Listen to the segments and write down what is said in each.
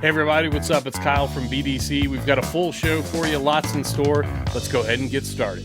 Hey everybody, what's up? It's Kyle from BDC. We've got a full show for you, lots in store. Let's go ahead and get started.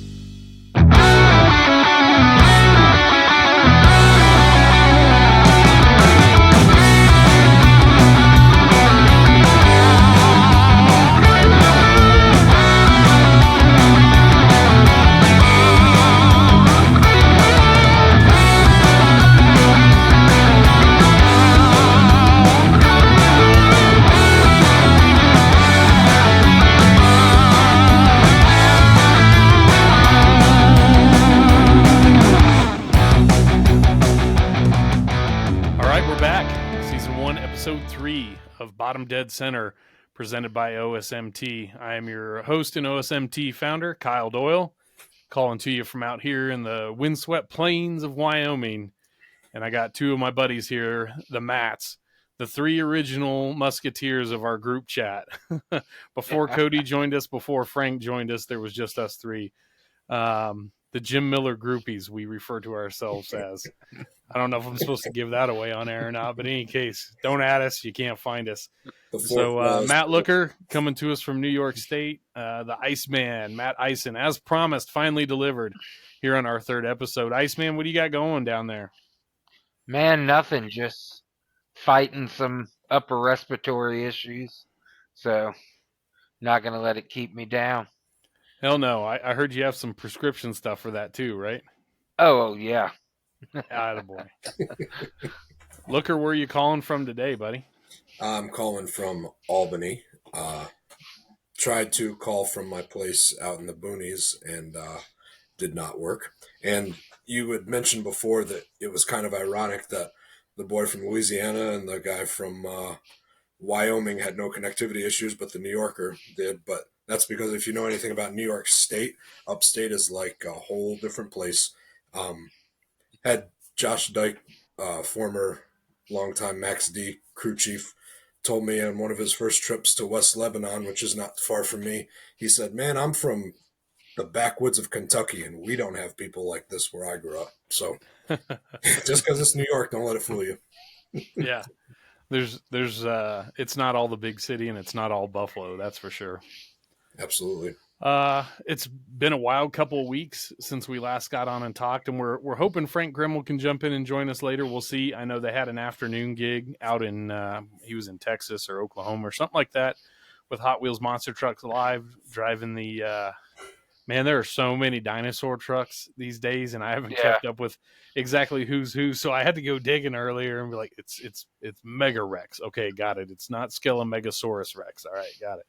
Episode 3 of Bottom Dead Center, presented by OSMT. I am your host and OSMT founder, Kyle Doyle, calling to you from out here in the windswept plains of Wyoming. And I got two of my buddies here, the Mats, the three original musketeers of our group chat. Before Cody joined us, before Frank joined us, there was just us three. The Jim Miller groupies, we refer to ourselves as. I don't know if I'm supposed to give that away on air or not, but in any case, don't add us. You can't find us. So Matt Looker coming to us from New York State, the Iceman, Matt Ison, as promised, finally delivered here on our third episode. Iceman, what do you got going down there? Man, nothing. Just fighting some upper respiratory issues. So not going to let it keep me down. Hell no. I heard you have some prescription stuff for that too, right? Oh, yeah. Attaboy. Looker, where are you calling from today, buddy? I'm calling from Albany. Tried to call from my place out in the boonies and did not work. And you had mentioned before that it was kind of ironic that the boy from Louisiana and the guy from Wyoming had no connectivity issues, but the New Yorker did. But that's because if you know anything about New York State, upstate is like a whole different place. Had Josh Dyke, former longtime Max D crew chief, told me on one of his first trips to West Lebanon, which is not far from me, he said, "Man, I'm from the backwoods of Kentucky, and we don't have people like this where I grew up." So just because it's New York, don't let it fool you. Yeah. There's it's not all the big city and it's not all Buffalo, that's for sure. Absolutely. It's been a wild couple of weeks since we last got on and talked, and we're hoping Frank Grimmel can jump in and join us later. We'll see. I know they had an afternoon gig out in he was in Texas or Oklahoma or something like that with Hot Wheels Monster Trucks Live driving the man, there are so many dinosaur trucks these days, and I haven't kept up with exactly who's who. So I had to go digging earlier and be like, it's MegaWrex. Okay, got it. It's not Megasaurus Rex. All right, got it.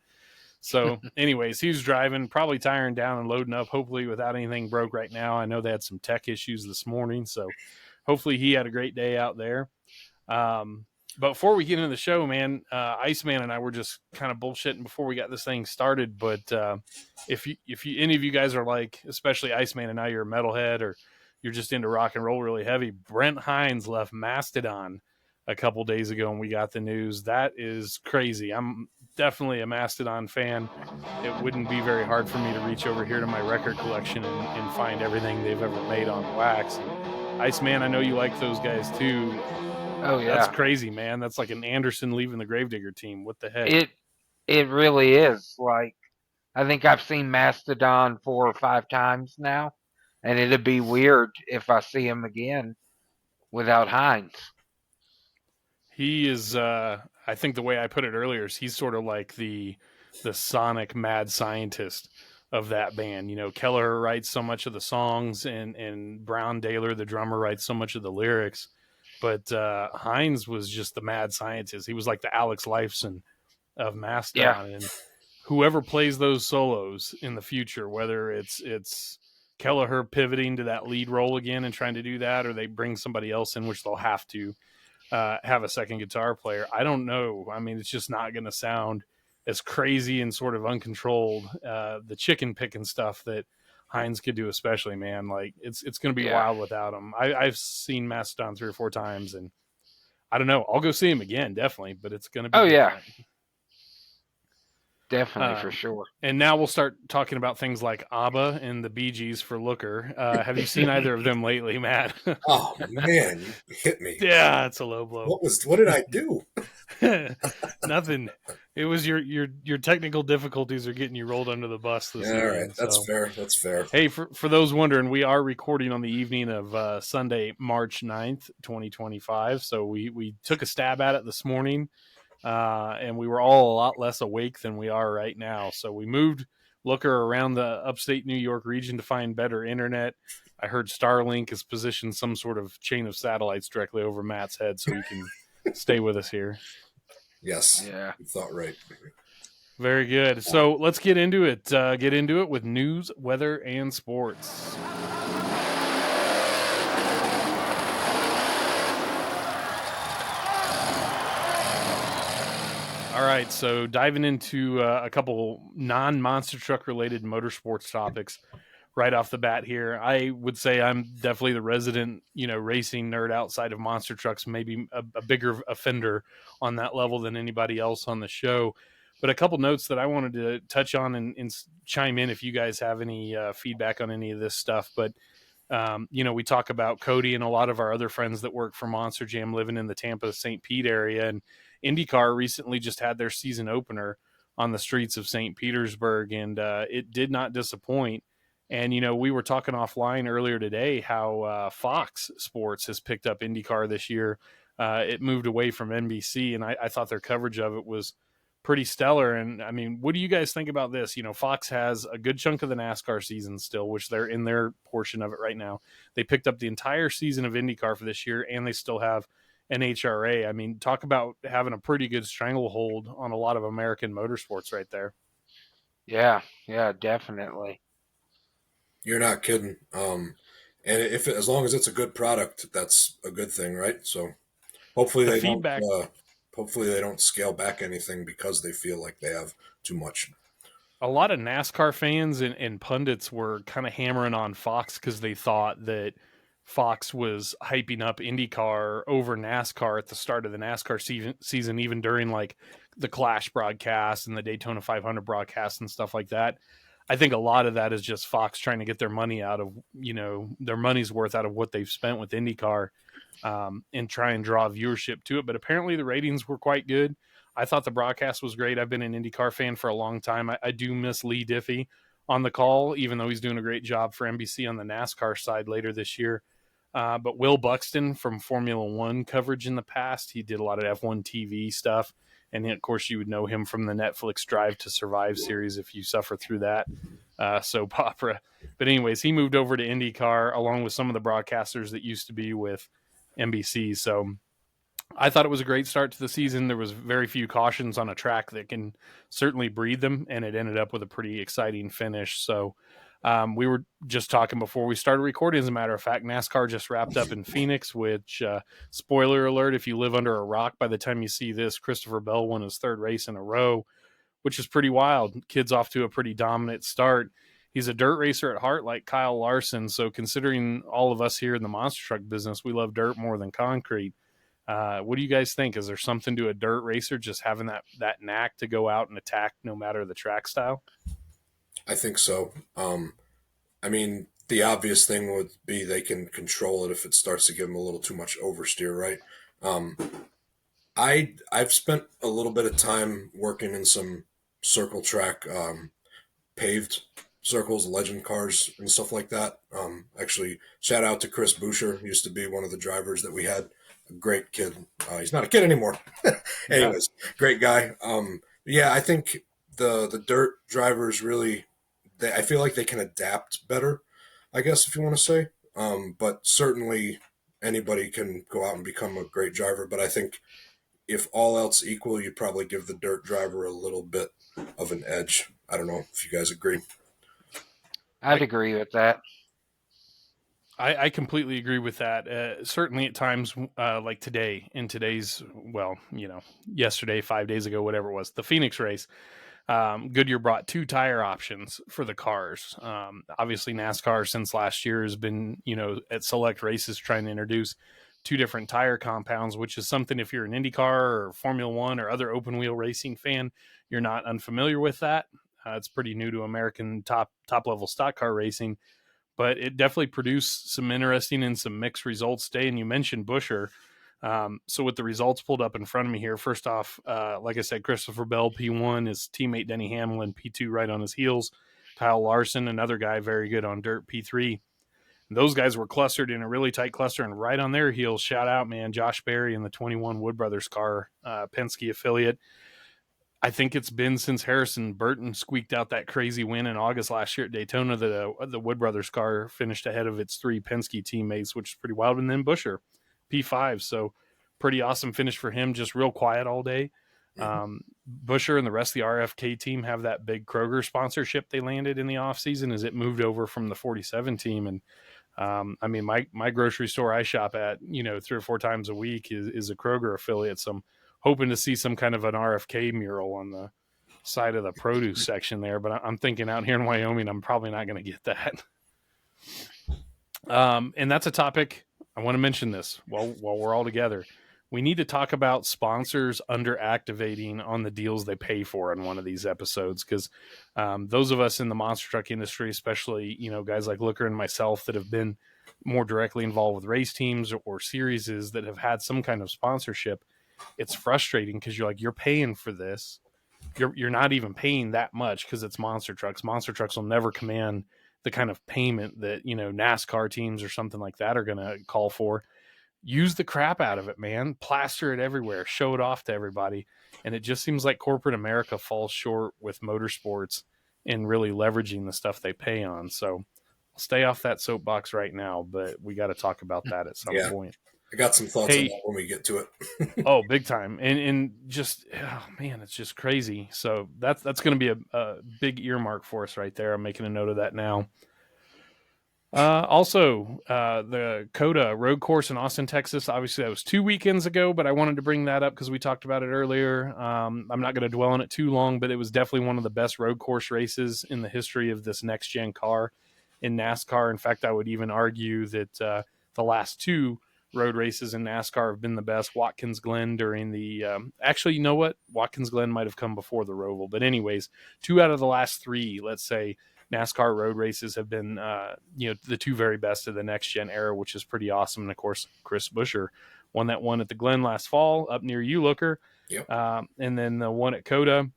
So anyways, he was driving, probably tiring down and loading up, hopefully without anything broke right now. I know they had some tech issues this morning, so hopefully he had a great day out there. But before we get into the show, man, Iceman and I were just kind of bullshitting before we got this thing started. But if you any of you guys are like, especially Iceman and I, you're a metalhead or you're just into rock and roll really heavy, Brent Hinds left Mastodon a couple days ago and we got the news. That is crazy. I'm definitely a Mastodon fan. It wouldn't be very hard for me to reach over here to my record collection and find everything they've ever made on wax. And Iceman, I know you like those guys too. Oh, yeah. That's crazy, man. That's like an Anderson leaving the Gravedigger team. What the heck? It really is. Like, I think I've seen Mastodon 4 or 5 times now, and it'd be weird if I see him again without Hinds. He is, I think the way I put it earlier is he's sort of like the sonic mad scientist of that band. You know, Kelleher writes so much of the songs and Brown Daler, the drummer, writes so much of the lyrics. But Hinds was just the mad scientist. He was like the Alex Lifeson of Mastodon. Yeah. And whoever plays those solos in the future, whether it's Kelleher pivoting to that lead role again and trying to do that, or they bring somebody else in, which they'll have to have a second guitar player. I don't know. I mean, it's just not going to sound as crazy and sort of uncontrolled. The chicken picking stuff that Hinds could do, especially, man. Like it's going to be wild without him. I've seen Mastodon 3 or 4 times, and I don't know. I'll go see him again, definitely. But it's going to be. Oh, different. Yeah. Definitely, for sure. And now we'll start talking about things like ABBA and the Bee Gees for Looker. Have you seen either of them lately, Matt? Oh man, you hit me. Yeah, it's a low blow. What did I do? Nothing. It was your technical difficulties are getting you rolled under the bus this evening. All right, that's so. fair. That's fair. Hey, for those wondering, we are recording on the evening of Sunday, March 9th, 2025. So we took a stab at it this morning, and we were all a lot less awake than we are right now. So we moved Looker around the upstate New York region to find better internet. I heard Starlink has positioned some sort of chain of satellites directly over Matt's head so he can stay with us here. Yes. Yeah. You thought right. Very good. So let's get into it. Get into it with news, weather, and sports. All right, so diving into a couple non-monster truck related motorsports topics right off the bat here. I would say I'm definitely the resident, racing nerd outside of monster trucks, maybe a bigger offender on that level than anybody else on the show. But a couple notes that I wanted to touch on and chime in if you guys have any feedback on any of this stuff. But, we talk about Cody and a lot of our other friends that work for Monster Jam living in the Tampa, St. Pete area. And IndyCar recently just had their season opener on the streets of St. Petersburg, and it did not disappoint. And, we were talking offline earlier today how Fox Sports has picked up IndyCar this year. It moved away from NBC, and I thought their coverage of it was pretty stellar. And I mean, what do you guys think about this? Fox has a good chunk of the NASCAR season still, which they're in their portion of it right now. They picked up the entire season of IndyCar for this year, and they still have NHRA. I mean, talk about having a pretty good stranglehold on a lot of American motorsports right there. Yeah, definitely. You're not kidding. And as long as it's a good product, that's a good thing, right? So hopefully they don't scale back anything because they feel like they have too much. A lot of NASCAR fans and pundits were kind of hammering on Fox because they thought that Fox was hyping up IndyCar over NASCAR at the start of the NASCAR season, even during like the Clash broadcast and the Daytona 500 broadcast and stuff like that. I think a lot of that is just Fox trying to get their money out of, their money's worth out of what they've spent with IndyCar, and try and draw viewership to it. But apparently the ratings were quite good. I thought the broadcast was great. I've been an IndyCar fan for a long time. I do miss Lee Diffie on the call, even though he's doing a great job for NBC on the NASCAR side later this year. But Will Buxton from Formula One coverage in the past, he did a lot of F1 TV stuff. And of course, you would know him from the Netflix Drive to Survive series if you suffer through that soap opera. But anyways, he moved over to IndyCar along with some of the broadcasters that used to be with NBC. So I thought it was a great start to the season. There was very few cautions on a track that can certainly breed them, and it ended up with a pretty exciting finish. So we were just talking before we started recording. As a matter of fact, NASCAR just wrapped up in Phoenix, which, spoiler alert, if you live under a rock, by the time you see this, Christopher Bell won his third race in a row, which is pretty wild. Kid's off to a pretty dominant start. He's a dirt racer at heart like Kyle Larson. So considering all of us here in the monster truck business, we love dirt more than concrete. What do you guys think? Is there something to a dirt racer just having that knack to go out and attack no matter the track style? I think so. I mean, the obvious thing would be they can control it if it starts to give them a little too much oversteer, right? I've spent a little bit of time working in some circle track paved circles, legend cars, and stuff like that. Actually, shout out to Chris Boucher, used to be one of the drivers that we had. A great kid. He's not a kid anymore. Anyways, great guy. Yeah, I think the dirt drivers really, I feel like they can adapt better, I guess, if you want to say. But certainly anybody can go out and become a great driver. But I think if all else equal, you'd probably give the dirt driver a little bit of an edge. I don't know if you guys agree. I'd agree with that. I completely agree with that. Certainly at times, like today's, yesterday, 5 days ago, whatever it was, the Phoenix race, Goodyear brought 2 tire options for the cars. Obviously NASCAR since last year has been, at select races trying to introduce two different tire compounds, which is something if you're an IndyCar or Formula One or other open wheel racing fan, you're not unfamiliar with that. It's pretty new to American top level stock car racing, but it definitely produced some interesting and some mixed results today. And you mentioned Buescher. So with the results pulled up in front of me here, first off, like I said, Christopher Bell, P1, his teammate Denny Hamlin, P2 right on his heels. Kyle Larson, another guy very good on dirt, P3. And those guys were clustered in a really tight cluster, and right on their heels, shout out, man, Josh Berry in the 21 Wood Brothers car, Penske affiliate. I think it's been since Harrison Burton squeaked out that crazy win in August last year at Daytona that the Wood Brothers car finished ahead of its three Penske teammates, which is pretty wild. And then Buescher, P5. So pretty awesome finish for him, just real quiet all day. Buescher and the rest of the RFK team have that big Kroger sponsorship they landed in the offseason as it moved over from the 47 team. And I mean, my grocery store I shop at, 3 or 4 times a week is a Kroger affiliate. So I'm hoping to see some kind of an RFK mural on the side of the produce section there. But I'm thinking out here in Wyoming, I'm probably not going to get that. And that's a topic I want to mention this while we're all together. We need to talk about sponsors underactivating on the deals they pay for in one of these episodes, because those of us in the monster truck industry, especially, guys like Looker and myself that have been more directly involved with race teams or series that have had some kind of sponsorship, it's frustrating because you're paying for this. You're not even paying that much because it's monster trucks. Monster trucks will never command the kind of payment that, NASCAR teams or something like that are going to call for. Use the crap out of it, man. Plaster it everywhere. Show it off to everybody. And it just seems like corporate America falls short with motorsports in really leveraging the stuff they pay on. So I'll stay off that soapbox right now, but we got to talk about that at some point. I got some thoughts on that when we get to it. Oh, big time. And just, man, it's just crazy. So that's going to be a big earmark for us right there. I'm making a note of that now. Also, the COTA road course in Austin, Texas, obviously that was 2 weekends ago, but I wanted to bring that up because we talked about it earlier. I'm not going to dwell on it too long, but it was definitely one of the best road course races in the history of this next-gen car in NASCAR. In fact, I would even argue that the last 2 road races in NASCAR have been the best. Watkins Glen during the actually, you know what? Watkins Glen might have come before the Roval, but anyways, 2 out of the last 3, let's say, NASCAR road races have been, the 2 very best of the next gen era, which is pretty awesome. And of course, Chris Buescher won that one at the Glen last fall up near you, Looker. Yep. And then the one at COTA,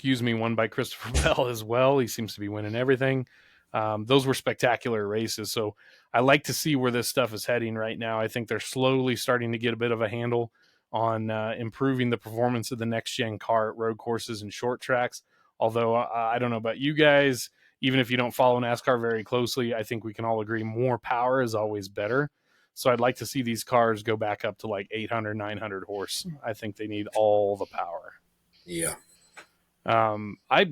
won by Christopher Bell as well. He seems to be winning everything. Those were spectacular races. So I like to see where this stuff is heading right now. I think they're slowly starting to get a bit of a handle on improving the performance of the next gen car at road courses and short tracks. Although I don't know about you guys, even if you don't follow NASCAR very closely, I think we can all agree more power is always better. So I'd like to see these cars go back up to like 800, 900 horse. I think they need all the power. Yeah. I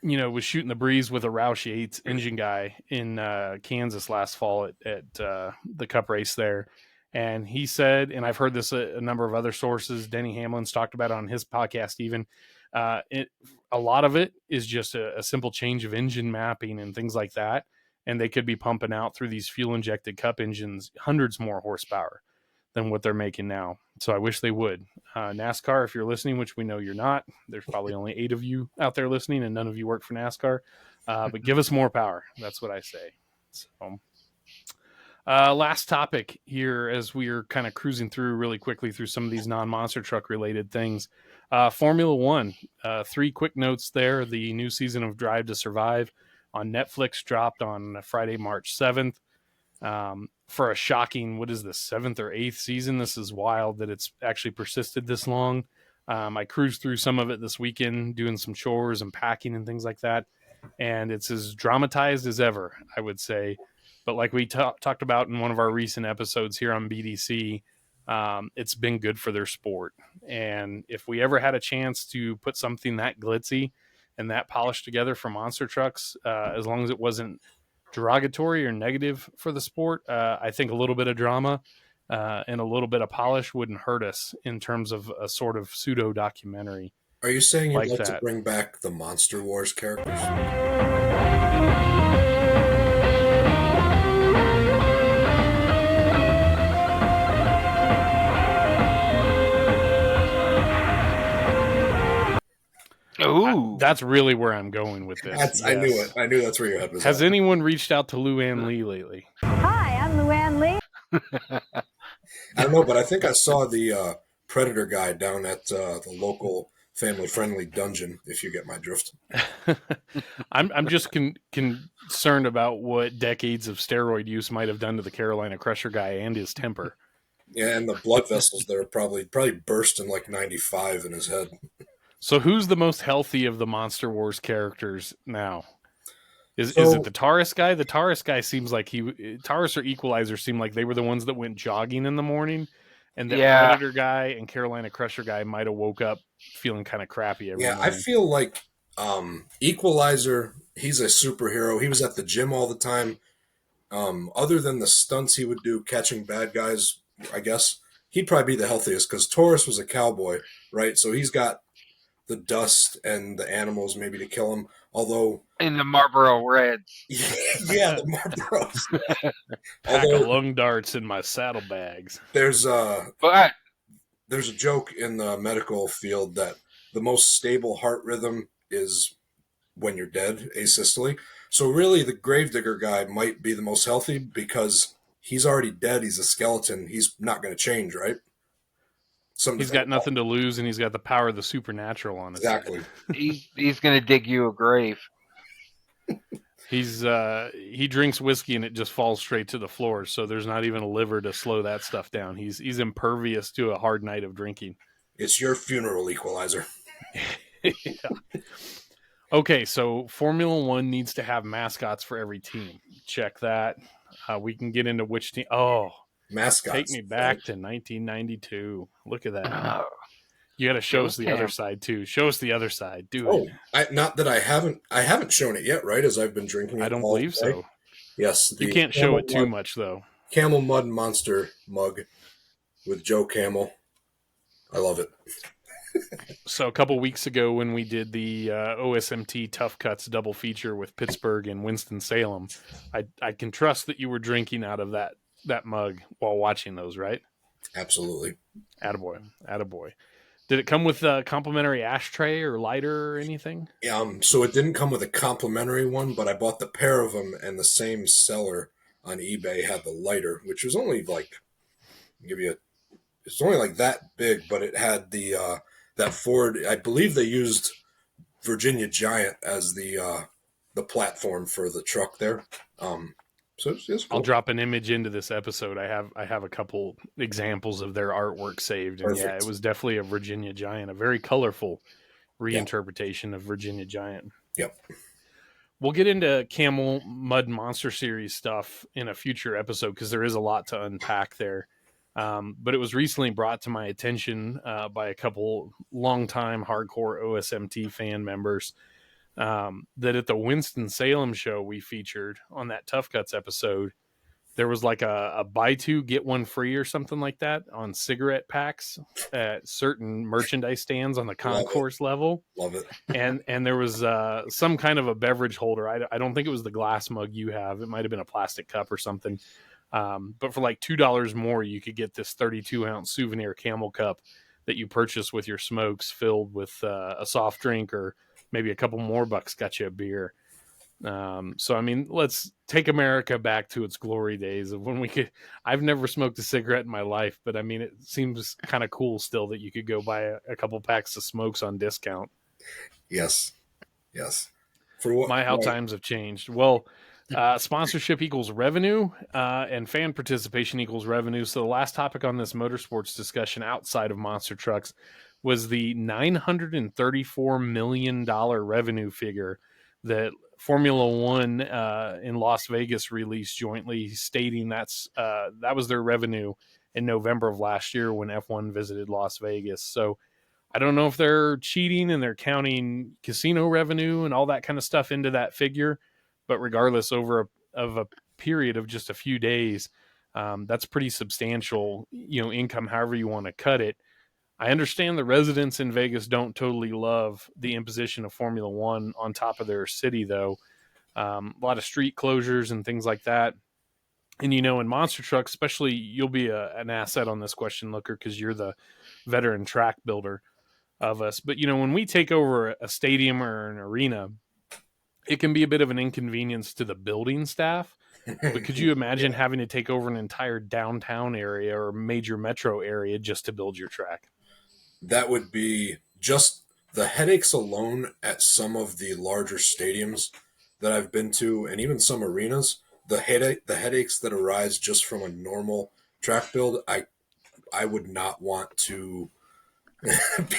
was shooting the breeze with a Roush Yates engine guy in Kansas last fall at the Cup race there. And he said, and I've heard this a number of other sources, Denny Hamlin's talked about it on his podcast even, a lot of it is just a simple change of engine mapping and things like that. And they could be pumping out through these fuel-injected Cup engines hundreds more horsepower than what they're making now. So I wish they would. NASCAR, if you're listening, which we know you're not, there's probably only 8 of you out there listening and none of you work for NASCAR. But give us more power. That's what I say. So last topic here as we're kind of cruising through really quickly through some of these non-monster truck related things. Formula One, 3 quick notes there. The new season of Drive to Survive on Netflix dropped on Friday, March 7th. For a shocking, what is this, 7th or 8th season? This is wild that it's actually persisted this long. I cruised through some of it this weekend, doing some chores and packing and things like that. And it's as dramatized as ever, I would say. But like we talked about in one of our recent episodes here on BDC, it's been good for their sport. And if we ever had a chance to put something that glitzy and that polished together for monster trucks, as long as it wasn't derogatory or negative for the sport, I think a little bit of drama and a little bit of polish wouldn't hurt us in terms of a sort of pseudo documentary. Are you saying you'd like that. to bring back the Monster Wars characters? Ooh. That's really where I'm going with this. I knew Yes. it. I knew that's where your head was Has at. anyone reached out to Luann Lee lately? Hi, I'm Luann Lee. I don't know, but I think I saw the Predator guy down at the local family-friendly dungeon, if you get my drift. I'm just concerned about what decades of steroid use might have done to the Carolina Crusher guy and his temper. Yeah, and the blood vessels there probably burst in like 95 in his head. So who's the most healthy of the Monster Wars characters now? Is So- it the Taurus guy? The Taurus guy seems like Taurus or Equalizer seemed like they were the ones that went jogging in the morning, and the Yeah. Predator guy and Carolina Crusher guy might have woke up feeling kind of crappy every Yeah, morning. I feel like Equalizer, he's a superhero. He was at the gym all the time. Other than the stunts he would do catching bad guys, I guess, he'd probably be the healthiest because Taurus was a cowboy, right? So he's got the dust and the animals maybe to kill him. Although, In the Marlboro Reds. yeah, the Marlboros. Pack of Although lung darts in my saddlebags. there's But a joke in the medical field that the most stable heart rhythm is when you're dead, asystole. So really, the Gravedigger guy might be the most healthy because he's already dead. He's a skeleton. He's not going to change, right? He's got nothing to lose, and he's got the power of the supernatural on his Exactly. side. he's going to dig you a grave. He drinks whiskey and it just falls straight to the floor. So there's not even a liver to slow that stuff down. He's impervious to a hard night of drinking. It's your funeral, Equalizer. Yeah. Okay, so Formula One needs to have mascots for every team. Check that. We can get into which team. Oh, Mascots. take me back to 1992. Look at that. Oh, You got to show us the Okay. other side too. Show us the other side. Do it. Not that I haven't shown it yet, right? As I've been drinking it I don't all believe day. so. Yes. You can't show Camel it too Mud- much though. Camel Mud Monster mug with Joe Camel. I love it. So a couple weeks ago when we did the OSMT Tough Cuts double feature with Pittsburgh and Winston-Salem, I can trust that you were drinking out of that mug while watching those, right? Absolutely. Attaboy. Did it come with a complimentary ashtray or lighter or anything? So it didn't come with a complimentary one, but I bought the pair of them, and the same seller on eBay had the lighter, which was only like, it's only like that big, but it had the that Ford. I believe they used Virginia Giant as the platform for the truck there. So it's cool. I'll drop an image into this episode. I have a couple examples of their artwork saved, and Perfect. yeah, it was definitely a Virginia Giant, a very colorful reinterpretation of Virginia Giant. Yep. We'll get into Camel Mud Monster Series stuff in a future episode because there is a lot to unpack there. But it was recently brought to my attention by a couple longtime hardcore OSMT fan members that at the Winston-Salem show we featured on that Tough Cuts episode, there was like a buy two, get one free or something like that on cigarette packs at certain merchandise stands on the concourse level. Love it. And there was some kind of a beverage holder. I don't think it was the glass mug you have. It might have been a plastic cup or something. But for like $2 more, you could get this 32-ounce souvenir camel cup that you purchase with your smokes filled with a soft drink, or maybe a couple more bucks got you a beer. So, I mean, let's take America back to its glory days of when we could. I've never smoked a cigarette in my life, but I mean, it seems kind of cool still that you could go buy a couple packs of smokes on discount. Yes. For what? How times have changed. Well, sponsorship equals revenue, and fan participation equals revenue. So the last topic on this motorsports discussion outside of monster trucks was the $934 million revenue figure that Formula One in Las Vegas released jointly, stating that was their revenue in November of last year when F1 visited Las Vegas. So I don't know if they're cheating and they're counting casino revenue and all that kind of stuff into that figure. But regardless, over a period of just a few days, that's pretty substantial, income, however you want to cut it. I understand the residents in Vegas don't totally love the imposition of Formula One on top of their city, though. A lot of street closures and things like that. And, in monster trucks, especially, you'll be an asset on this question, Looker, because you're the veteran track builder. of us. But, when we take over a stadium or an arena, it can be a bit of an inconvenience to the building staff. But could you imagine having to take over an entire downtown area or major metro area just to build your track? That would be just the headaches alone at some of the larger stadiums that I've been to, and even some arenas. The headaches that arise just from a normal track build, I would not want to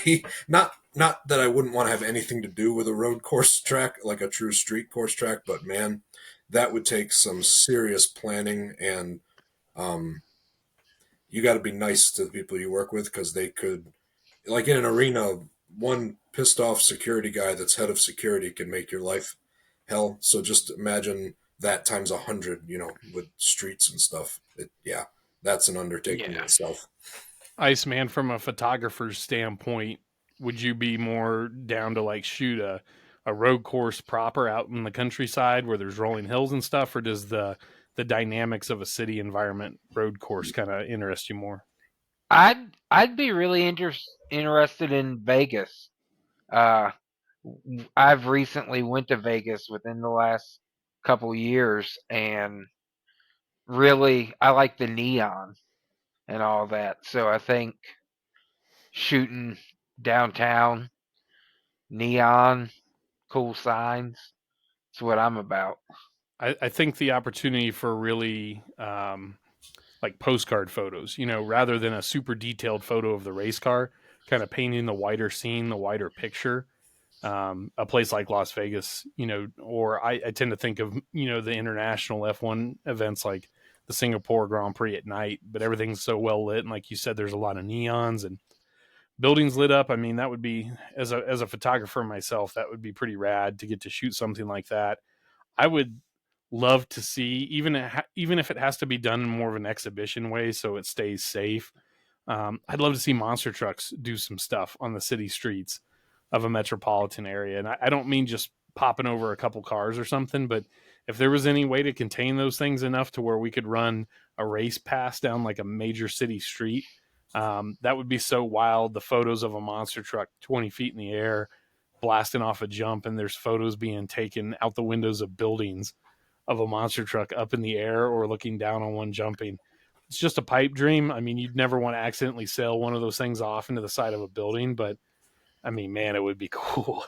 be not that I wouldn't want to have anything to do with a road course track, like a true street course track, but man, that would take some serious planning, and you got to be nice to the people you work with, because they could, like in an arena, one pissed off security guy that's head of security can make your life hell. So just imagine that times 100, with streets and stuff. That's an undertaking in itself. Iceman, from a photographer's standpoint, would you be more down to like shoot a road course proper out in the countryside where there's rolling hills and stuff, or does the dynamics of a city environment road course kind of interest you more? I'd be really interested in Vegas. I've recently went to Vegas within the last couple years, and really I like the neon and all that. So I think shooting downtown, neon, cool signs, it's what I'm about. I think the opportunity for really like postcard photos, rather than a super detailed photo of the race car, kind of painting the wider scene, the wider picture. A place like Las Vegas, or I tend to think of, the international F1 events like the Singapore Grand Prix at night, but everything's so well lit. And like you said, there's a lot of neons and buildings lit up. I mean, that would be, as a photographer myself, that would be pretty rad to get to shoot something like that. I would love to see, even if it has to be done in more of an exhibition way so it stays safe. I'd love to see monster trucks do some stuff on the city streets of a metropolitan area. And I don't mean just popping over a couple cars or something, but if there was any way to contain those things enough to where we could run a race pass down like a major city street, that would be so wild. The photos of a monster truck 20 feet in the air blasting off a jump, and there's photos being taken out the windows of buildings of a monster truck up in the air or looking down on one jumping. It's just a pipe dream. I mean, you'd never want to accidentally sail one of those things off into the side of a building, but I mean, man, it would be cool.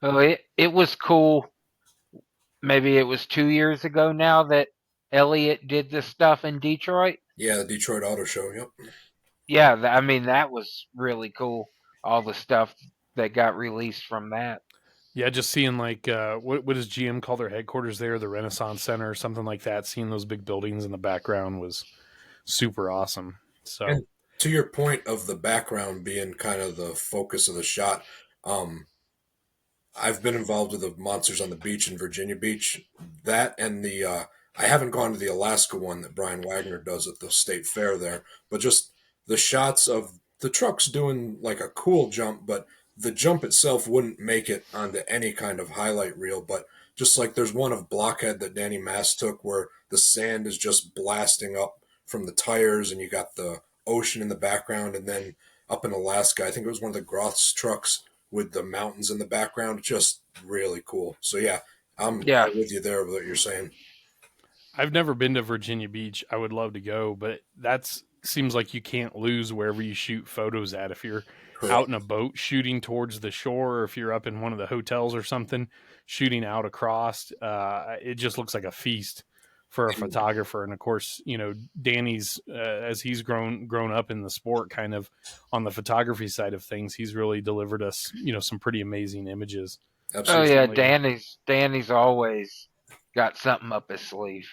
Well, it was cool. Maybe it was 2 years ago now that Elliott did this stuff in Detroit. Yeah, the Detroit Auto Show. Yep. Yeah, I mean, that was really cool. All the stuff that got released from that. Yeah, just seeing like what does GM call their headquarters there, the Renaissance Center or something like that. Seeing those big buildings in the background was super awesome. So, and to your point of the background being kind of the focus of the shot, I've been involved with the Monsters on the Beach in Virginia Beach. That and the I haven't gone to the Alaska one that Brian Wagner does at the state fair there, but just the shots of the trucks doing like a cool jump, but the jump itself wouldn't make it onto any kind of highlight reel. But just like there's one of Blockhead that Danny Mass took where the sand is just blasting up from the tires and you got the ocean in the background, and then up in Alaska, I think it was one of the Groth's trucks with the mountains in the background. Just really cool. So yeah, I'm with you there with what you're saying. I've never been to Virginia Beach. I would love to go, but that seems like you can't lose wherever you shoot photos at. If you're out in a boat shooting towards the shore, or if you're up in one of the hotels or something shooting out across, it just looks like a feast for a photographer. And of course, Danny's as he's grown up in the sport, kind of on the photography side of things, he's really delivered us some pretty amazing images. Absolutely. Oh yeah, Danny's always got something up his sleeve.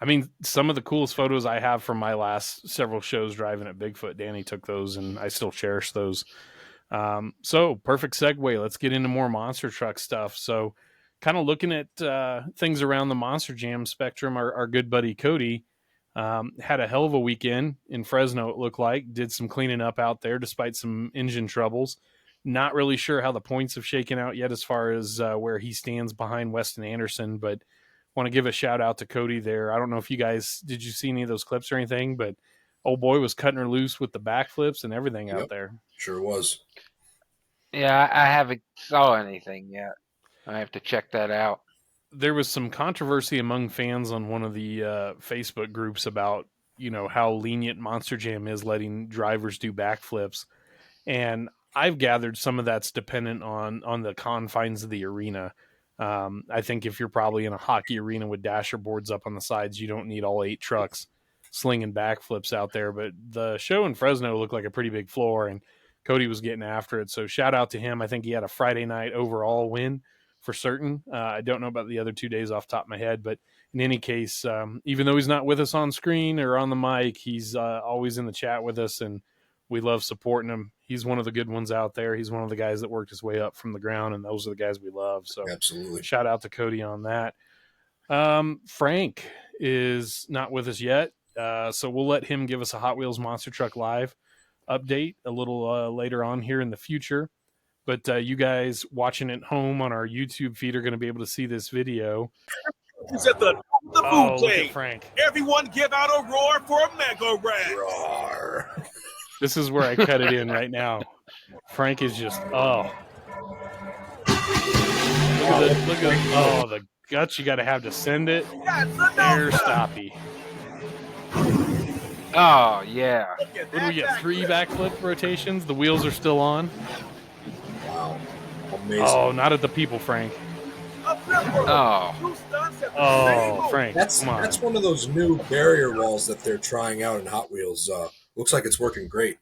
I mean, some of the coolest photos I have from my last several shows driving at Bigfoot, Danny took those, and I still cherish those. So perfect segue. Let's get into more monster truck stuff. So kind of looking at things around the Monster Jam spectrum, our good buddy Cody had a hell of a weekend in Fresno, it looked like. Did some cleaning up out there despite some engine troubles. Not really sure how the points have shaken out yet as far as where he stands behind Weston Anderson, but want to give a shout out to Cody there. I don't know if did you see any of those clips or anything, but old boy was cutting her loose with the backflips and everything out there. Sure was. Yeah, I haven't saw anything yet. I have to check that out. There was some controversy among fans on one of the Facebook groups about how lenient Monster Jam is letting drivers do backflips, and I've gathered some of that's dependent on the confines of the arena. I think if you're probably in a hockey arena with dasher boards up on the sides, you don't need all 8 trucks slinging backflips out there. But the show in Fresno looked like a pretty big floor, and Cody was getting after it. So shout out to him. I think he had a Friday night overall win for certain. I don't know about the other 2 days off the top of my head, but in any case, even though he's not with us on screen or on the mic, he's always in the chat with us, and we love supporting him. He's one of the good ones out there. He's one of the guys that worked his way up from the ground, and those are the guys we love. So Absolutely. shout out to Cody on that. Frank is not with us yet, so we'll let him give us a Hot Wheels Monster Truck Live update a little later on here in the future. But you guys watching at home on our YouTube feed are going to be able to see this video. It's at the Oh, food look chain. at Frank. Everyone give out a roar for MegaWrex. Roar. This is where I cut it in right now. Frank is just, oh. Look at the guts you got to have to send it. Air stoppy. Oh, yeah. What do we get? 3 backflip rotations? The wheels are still on? Wow. Amazing. Oh, not at the people, Frank. Oh. Oh, Frank, That's come on. that's one of those new barrier walls that they're trying out in Hot Wheels. Looks like it's working great.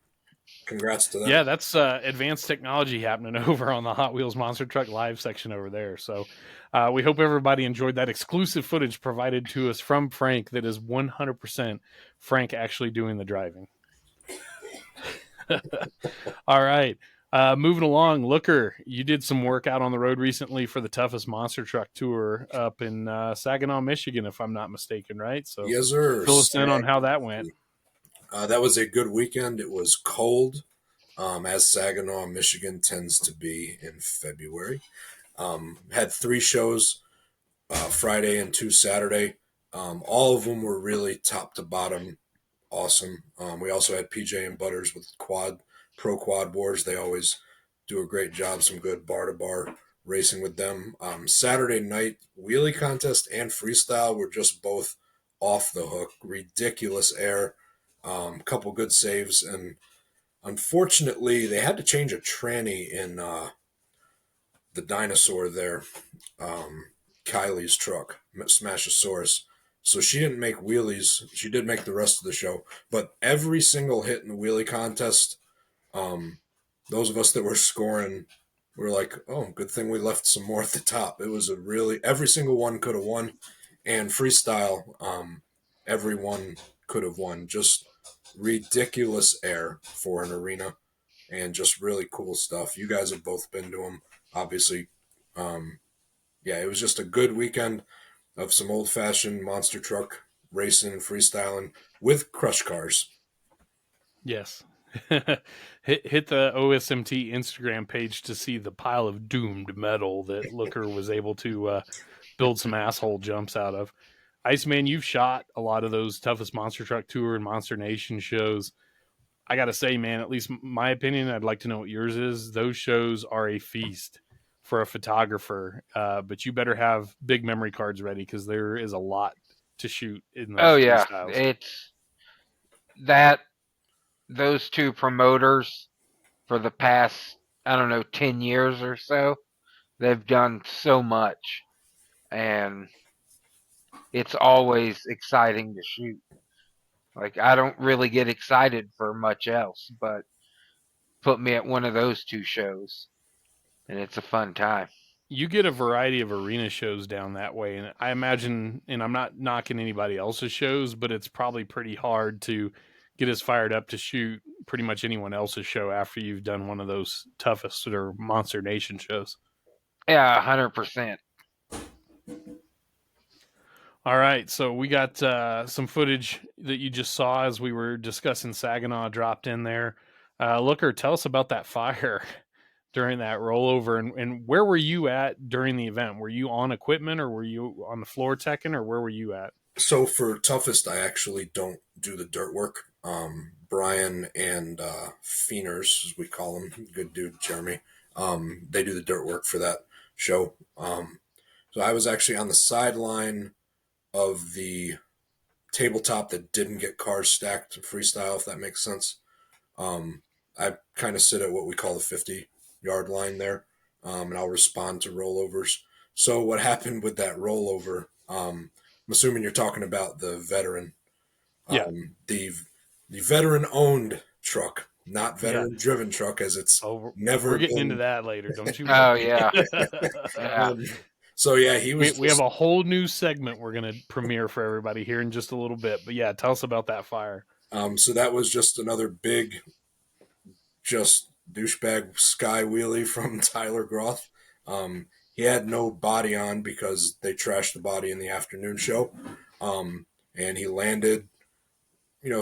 Congrats to them. Yeah, that's advanced technology happening over on the Hot Wheels Monster Truck Live section over there. So we hope everybody enjoyed that exclusive footage provided to us from Frank that is 100% Frank actually doing the driving. All right. Moving along, Looker, you did some work out on the road recently for the toughest monster truck tour up in Saginaw, Michigan, if I'm not mistaken, right? So Yes, sir. fill us in on how that went. That was a good weekend. It was cold, as Saginaw, Michigan tends to be in February. Had 3 shows, Friday and 2 Saturday. All of them were really top to bottom awesome. We also had PJ and Butters with Pro Quad Wars. They always do a great job. Some good bar-to-bar racing with them. Saturday night, wheelie contest and freestyle were just both off the hook. Ridiculous air. Couple good saves. And unfortunately, they had to change a tranny in the dinosaur there. Kylie's truck, Smashosaurus. So she didn't make wheelies. She did make the rest of the show. But every single hit in the wheelie contest, those of us that were scoring were like, oh, good thing we left some more at the top. It was every single one could have won. And freestyle, everyone could have won. Just ridiculous air for an arena and just really cool stuff. You guys have both been to them, obviously. Yeah, it was just a good weekend of some old-fashioned monster truck racing and freestyling with crush cars. Yes. hit the OSMT Instagram page to see the pile of doomed metal that Looker was able to build some asshole jumps out of. Iceman, you've shot a lot of those toughest monster truck tour and Monster Nation shows. I got to say, man, at least my opinion, I'd like to know what yours is. Those shows are a feast for a photographer, but you better have big memory cards ready because there is a lot to shoot in those. Oh, yeah. freestyles. It's that those 2 promoters for the past, 10 years or so, they've done so much. And it's always exciting to shoot. Like, I don't really get excited for much else, but put me at one of those 2 shows, and it's a fun time. You get a variety of arena shows down that way, and I imagine, and I'm not knocking anybody else's shows, but it's probably pretty hard to get as fired up to shoot pretty much anyone else's show after you've done one of those toughest or Monster Nation shows. Yeah, 100%. All right, so we got some footage that you just saw as we were discussing Saginaw dropped in there. Looker, tell us about that fire during that rollover, and where were you at during the event? Were you on equipment, or were you on the floor teching, or where were you at? So for toughest, I actually don't do the dirt work. Brian and Feeners, as we call him, good dude, Jeremy, They do the dirt work for that show. So I was actually on the sideline of the tabletop that didn't get cars stacked freestyle, if that makes sense. I kind of sit at what we call the 50-yard line there, and I'll respond to rollovers. So what happened with that rollover, I'm assuming you're talking about the veteran. Yeah. The veteran-owned truck, not veteran-driven truck, as it's never We're getting been. into that later, don't you? Oh, yeah. Yeah. So, yeah, he was. We have a whole new segment we're going to premiere for everybody here in just a little bit. But yeah, tell us about that fire. So that was just another big, just douchebag sky wheelie from Tyler Groth. He had no body on because they trashed the body in the afternoon show. And he landed,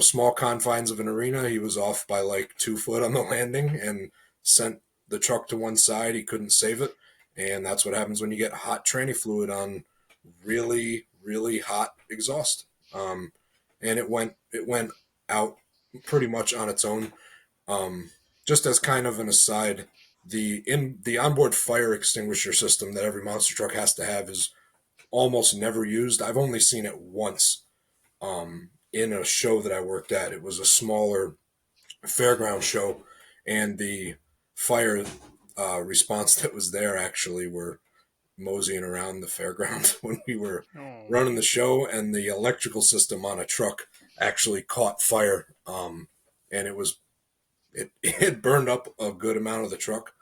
small confines of an arena. He was off by like 2 foot on the landing and sent the truck to one side. He couldn't save it. And that's what happens when you get hot tranny fluid on really, really hot exhaust. And it went out pretty much on its own. Just as kind of an aside, the onboard fire extinguisher system that every monster truck has to have is almost never used. I've only seen it once in a show that I worked at. It was a smaller fairground show, and the fire response that was there actually were moseying around the fairground when we were running the show, and the electrical system on a truck actually caught fire, and it burned up a good amount of the truck.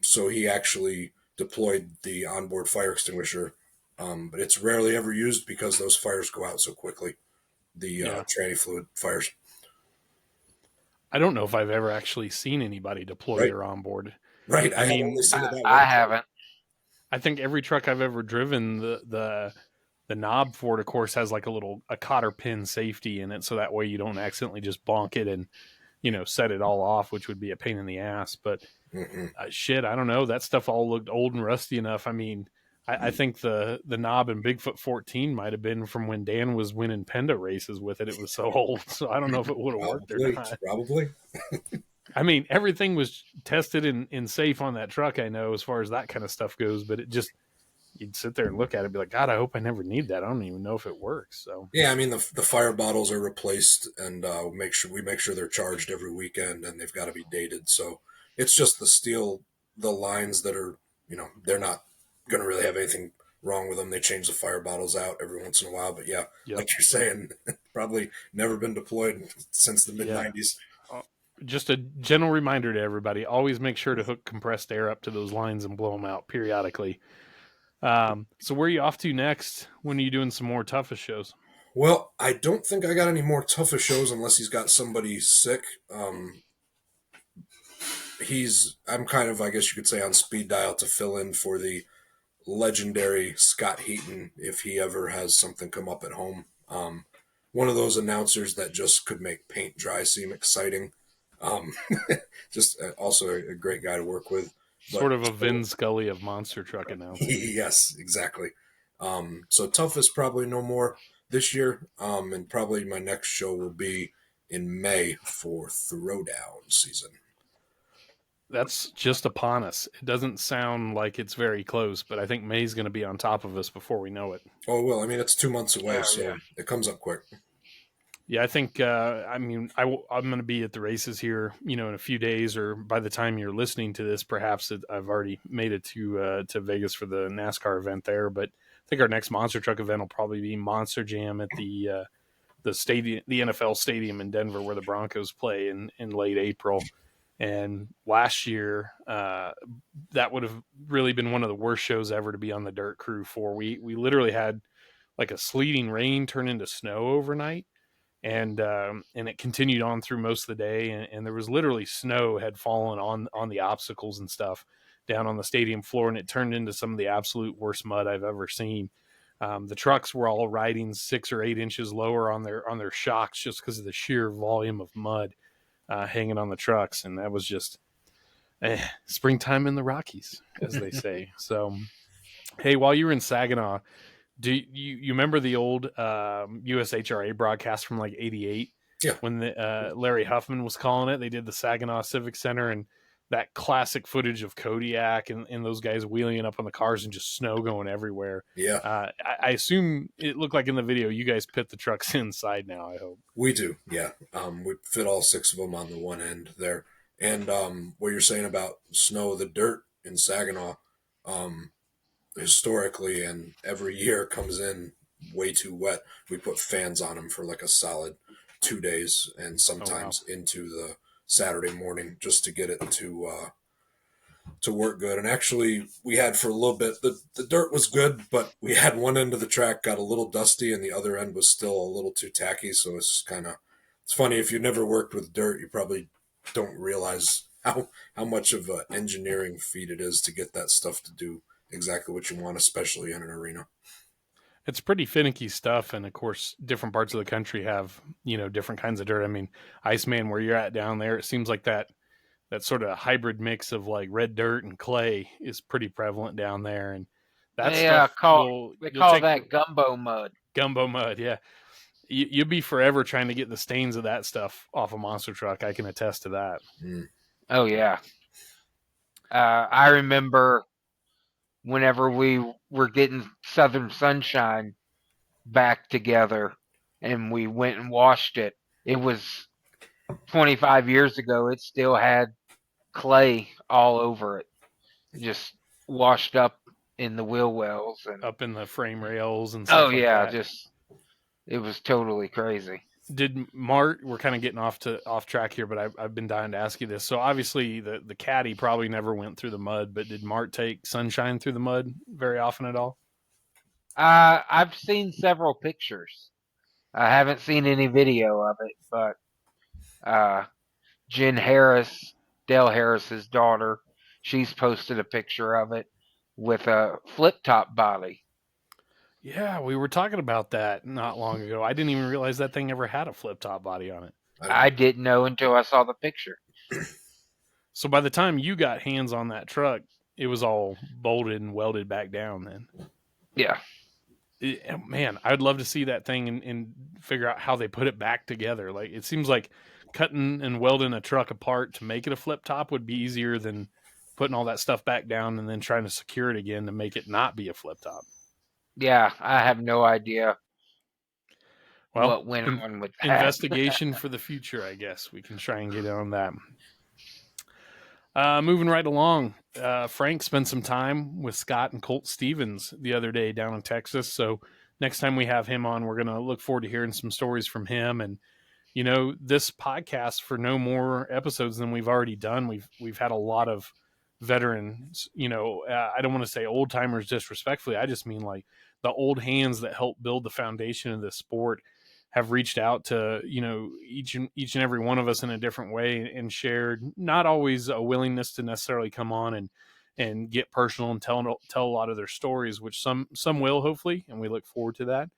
So he actually deployed the onboard fire extinguisher, but it's rarely ever used because those fires go out so quickly. The tranny fluid fires. I don't know if I've ever actually seen anybody deploy their onboard. Right. I mean, only seen it that I way. haven't. I think every truck I've ever driven, the knob for it, of course, has like a cotter pin safety in it, so that way you don't accidentally just bonk it and set it all off, which would be a pain in the ass. But shit, I don't know. That stuff all looked old and rusty enough. I mean, I think the knob in Bigfoot 14 might have been from when Dan was winning Penda races with it. It was so old, so I don't know if it would have worked or not. Probably. I mean, everything was tested and safe on that truck, I know, as far as that kind of stuff goes, but it just, you'd sit there and look at it and be like, God, I hope I never need that. I don't even know if it works. So yeah, I mean, the fire bottles are replaced, and we make sure they're charged every weekend, and they've got to be dated. So it's just the lines that are, they're not going to really have anything wrong with them. They change the fire bottles out every once in a while, but yeah, like you're saying, probably never been deployed since the mid-90s. Just a general reminder to everybody, always make sure to hook compressed air up to those lines and blow them out periodically. So where are you off to next? When are you doing some more toughest shows? Well, I don't think I got any more toughest shows unless he's got somebody sick. I'm kind of, I guess you could say, on speed dial to fill in for the legendary Scott Heaton if he ever has something come up at home. One of those announcers that just could make paint dry seem exciting. Just also a great guy to work with. Sort of a Vin Scully of monster truck announcing. Yes, exactly. So toughest probably no more this year, and probably my next show will be in May for Throwdown season. That's just upon us. It doesn't sound like it's very close, but I think May's going to be on top of us before we know it. Oh, well, I mean, it's 2 months away, It comes up quick. Yeah, I think, I'm going to be at the races here, in a few days, or by the time you're listening to this, perhaps I've already made it to Vegas for the NASCAR event there. But I think our next monster truck event will probably be Monster Jam at the stadium, the NFL stadium in Denver, where the Broncos play in late April. And last year, that would have really been one of the worst shows ever to be on the dirt crew for. We literally had like a sleeting rain turn into snow overnight. And it continued on through most of the day, and there was literally snow had fallen on the obstacles and stuff down on the stadium floor, and it turned into some of the absolute worst mud I've ever seen. The trucks were all riding 6 or 8 inches lower on their shocks just because of the sheer volume of mud hanging on the trucks, and that was just springtime in the Rockies, as they say. So, hey, while you were in Saginaw, do you remember the old USHRA broadcast from like '88? Yeah. When Larry Huffman was calling it, they did the Saginaw Civic Center, and that classic footage of Kodiak and those guys wheeling up on the cars and just snow going everywhere. Yeah, I assume it looked like in the video you guys pit the trucks inside now, I hope. we do. Yeah, we fit all 6 of them on the one end there. And what you're saying about snow, the dirt in Saginaw, historically and every year comes in way too wet. We put fans on them for like a solid 2 days, and sometimes into the Saturday morning just to get it to work good. And actually, we had for a little bit, the dirt was good, but we had one end of the track got a little dusty and the other end was still a little too tacky. So it's kind of, it's funny, if you've never worked with dirt, you probably don't realize how much of an engineering feat it is to get that stuff to do exactly what you want, especially in an arena. It's pretty finicky stuff, and of course, different parts of the country have, you know, different kinds of dirt. I mean, Iceman, where you're at down there, it seems like that sort of hybrid mix of like red dirt and clay is pretty prevalent down there, and that stuff they call that gumbo mud. Gumbo mud, yeah. You'll be forever trying to get the stains of that stuff off a monster truck. I can attest to that. Oh yeah. I remember whenever we were getting Southern Sunshine back together and we went and washed it. It was 25 years ago. It still had clay all over it, just washed up in the wheel wells and up in the frame rails and stuff. Oh yeah, it was totally crazy. Did Mart, we're kind of getting off track here, but I've been dying to ask you this. So obviously the caddy probably never went through the mud, but did Mart take Sunshine through the mud very often at all? I've seen several pictures. I haven't seen any video of it, but Jen Harris, Dale Harris's daughter, she's posted a picture of it with a flip-top body. Yeah, we were talking about that not long ago. I didn't even realize that thing ever had a flip-top body on it. I didn't know until I saw the picture. So by the time you got hands on that truck, it was all bolted and welded back down then. Yeah. Man, I'd love to see that thing and figure out how they put it back together. Like, it seems like cutting and welding a truck apart to make it a flip-top would be easier than putting all that stuff back down and then trying to secure it again to make it not be a flip-top. Yeah, I have no idea what went on with that. Investigation for the future, I guess. We can try and get on that. Moving right along, Frank spent some time with Scott and Colt Stevens the other day down in Texas. So next time we have him on, we're going to look forward to hearing some stories from him. And, you know, this podcast, for no more episodes than we've already done, we've had a lot of veterans, you know, I don't want to say old timers disrespectfully. I just mean like the old hands that helped build the foundation of this sport have reached out to, you know, each and every one of us in a different way and shared not always a willingness to necessarily come on and get personal and tell a lot of their stories, which some will, hopefully, and we look forward to that.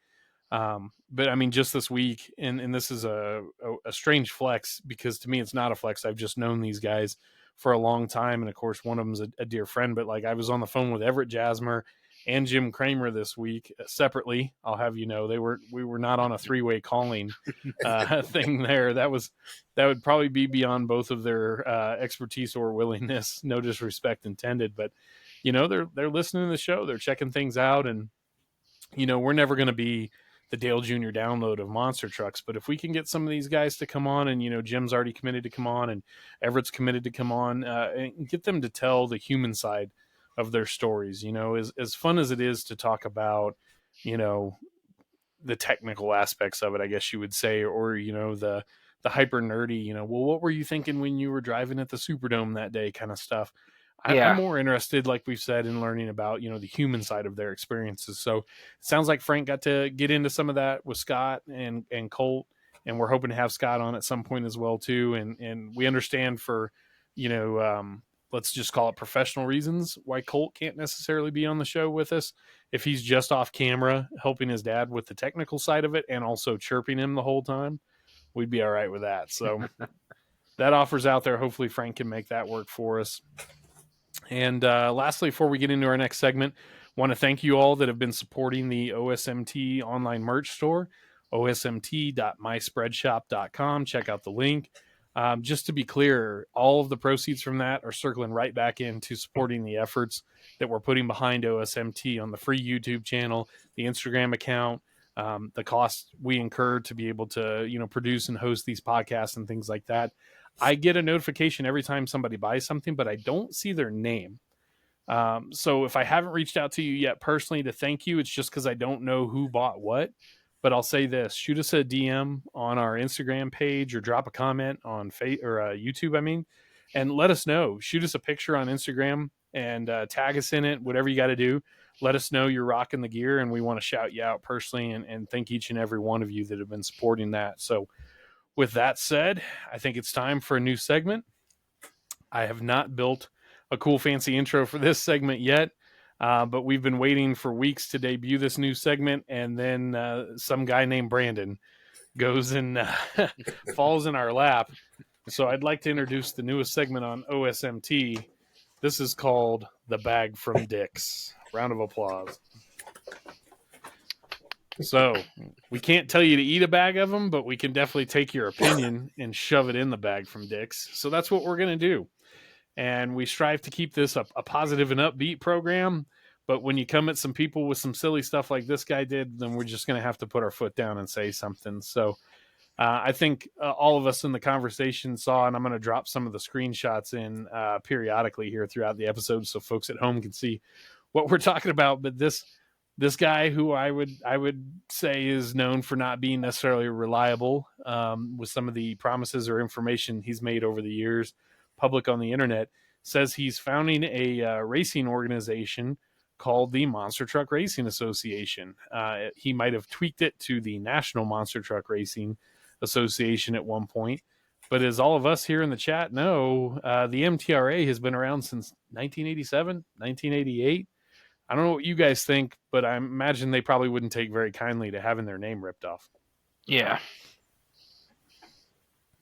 But I mean, just this week, and this is a strange flex, because to me it's not a flex. I've just known these guys for a long time, and of course one of them is a dear friend. But like, I was on the phone with Everett Jasmer and Jim Kramer this week separately. I'll have you know, we were not on a three-way calling thing there. That would probably be beyond both of their expertise or willingness. No disrespect intended, but you know, they're listening to the show, they're checking things out, and you know, we're never going to be the Dale Jr. download of monster trucks, but if we can get some of these guys to come on, and you know, Jim's already committed to come on, and Everett's committed to come on, and get them to tell the human side of their stories, you know, as fun as it is to talk about, you know, the technical aspects of it, I guess you would say, or, you know, the hyper nerdy, you know, well, what were you thinking when you were driving at the Superdome that day kind of stuff. I'm more interested, like we've said, in learning about, you know, the human side of their experiences. So it sounds like Frank got to get into some of that with Scott and Colt, and we're hoping to have Scott on at some point as well too. And we understand for, you know, let's just call it professional reasons why Colt can't necessarily be on the show with us. If he's just off camera helping his dad with the technical side of it and also chirping him the whole time, we'd be all right with that. So that offer's out there. Hopefully Frank can make that work for us. And lastly, before we get into our next segment, want to thank you all that have been supporting the OSMT online merch store, osmt.myspreadshop.com. Check out the link. Just to be clear, all of the proceeds from that are circling right back into supporting the efforts that we're putting behind OSMT on the free YouTube channel, the Instagram account, the costs we incur to be able to, produce and host these podcasts and things like that. I get a notification every time somebody buys something, but I don't see their name. So if I haven't reached out to you yet personally to thank you, it's just because I don't know who bought what. But I'll say this: shoot us a DM on our Instagram page or drop a comment on YouTube. And let us know. Shoot us a picture on Instagram and tag us in it. Whatever you got to do, let us know you're rocking the gear, and we want to shout you out personally and thank each and every one of you that have been supporting that. So, with that said, I think it's time for a new segment. I have not built a cool, fancy intro for this segment yet. But we've been waiting for weeks to debut this new segment, and then some guy named Brandon goes and falls in our lap. So I'd like to introduce the newest segment on OSMT. This is called The Bag from Dick's. Round of applause. So we can't tell you to eat a bag of them, but we can definitely take your opinion and shove it in the bag from Dick's. So that's what we're going to do. And we strive to keep this a positive and upbeat program. But when you come at some people with some silly stuff like this guy did, then we're just going to have to put our foot down and say something. So I think all of us in the conversation saw, and I'm going to drop some of the screenshots in periodically here throughout the episode so folks at home can see what we're talking about. But this guy, who I would say is known for not being necessarily reliable with some of the promises or information he's made over the years, public on the internet, says he's founding a racing organization called the Monster Truck Racing Association. He might have tweaked it to the National Monster Truck Racing Association at one point, but as all of us here in the chat know, the MTRA has been around since 1987, 1988. I don't know what you guys think, but I imagine they probably wouldn't take very kindly to having their name ripped off. Yeah.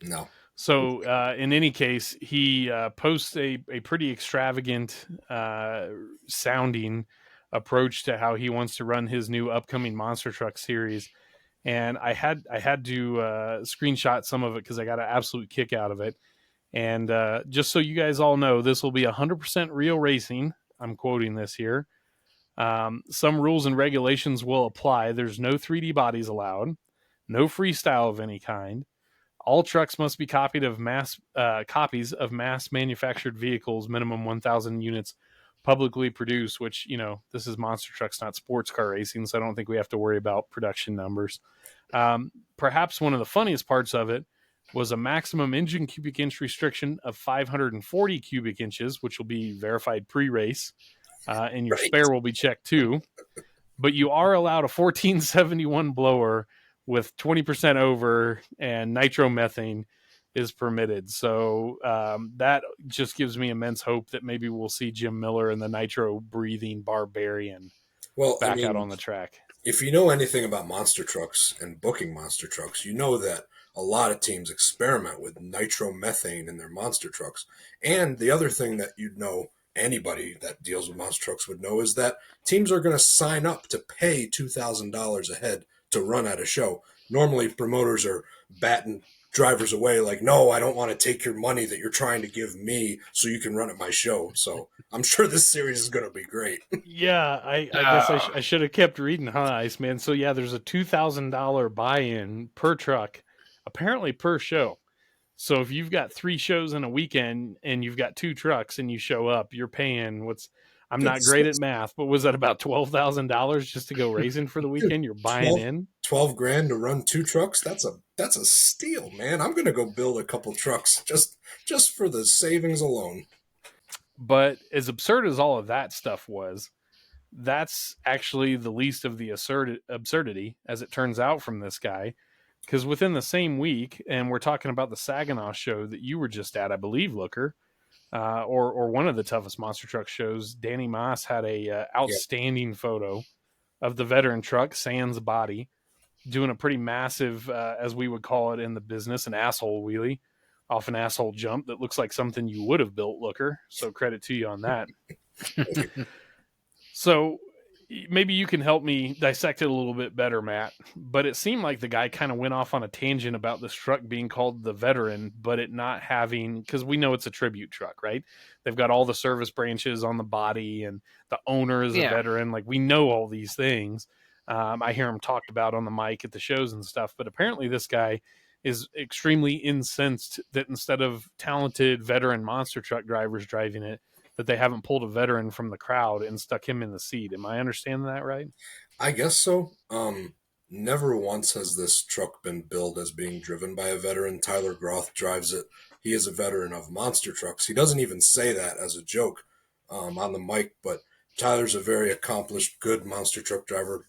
No. So in any case, he posts a pretty extravagant sounding approach to how he wants to run his new upcoming Monster Truck series. And I had to screenshot some of it because I got an absolute kick out of it. And just so you guys all know, this will be 100% real racing. I'm quoting this here. Some rules and regulations will apply. There's no 3D bodies allowed, no freestyle of any kind. All trucks must be copies of mass manufactured vehicles, minimum 1,000 units publicly produced, which, this is monster trucks, not sports car racing, so I don't think we have to worry about production numbers. Perhaps one of the funniest parts of it was a maximum engine cubic inch restriction of 540 cubic inches, which will be verified pre-race, and your spare will be checked too. But you are allowed a 1471 blower with 20% over, and nitromethane is permitted. So that just gives me immense hope that maybe we'll see Jim Miller and the nitro-breathing barbarian back out on the track. If you know anything about monster trucks and booking monster trucks, you know that a lot of teams experiment with nitromethane in their monster trucks. And the other thing that you'd know, anybody that deals with monster trucks would know, is that teams are going to sign up to pay $2,000 a head to run at a show. Normally, promoters are batting drivers away like, no, I don't want to take your money that you're trying to give me so you can run at my show. So I'm sure this series is going to be great. Yeah, I guess I should have kept reading, huh, Iceman? So yeah, there's a $2,000 buy-in per truck, apparently per show. So if you've got 3 shows in a weekend and you've got 2 trucks and you show up, you're paying I'm not great at math, but was that about $12,000 just to go racing for the weekend? You're buying in $12,000 to run 2 trucks. That's a steal, man. I'm gonna go build a couple trucks just for the savings alone. But as absurd as all of that stuff was, that's actually the least of the absurdity, as it turns out, from this guy. Because within the same week, and we're talking about the Saginaw show that you were just at, I believe, Looker. Or one of the toughest monster truck shows, Danny Moss had a outstanding photo of the veteran truck, sans body, doing a pretty massive, as we would call it in the business, an asshole wheelie off an asshole jump that looks like something you would have built, Looker. So credit to you on that. So, maybe you can help me dissect it a little bit better, Matt. But it seemed like the guy kind of went off on a tangent about this truck being called the Veteran, but it not having, because we know it's a tribute truck, right? They've got all the service branches on the body, and the owner is a veteran. Like, we know all these things. I hear him talked about on the mic at the shows and stuff. But apparently, this guy is extremely incensed that instead of talented veteran monster truck drivers driving it, that they haven't pulled a veteran from the crowd and stuck him in the seat. Am I understanding that right? I guess so. Never once has this truck been billed as being driven by a veteran. Tyler Groth drives it. He is a veteran of monster trucks. He doesn't even say that as a joke on the mic, but Tyler's a very accomplished, good monster truck driver,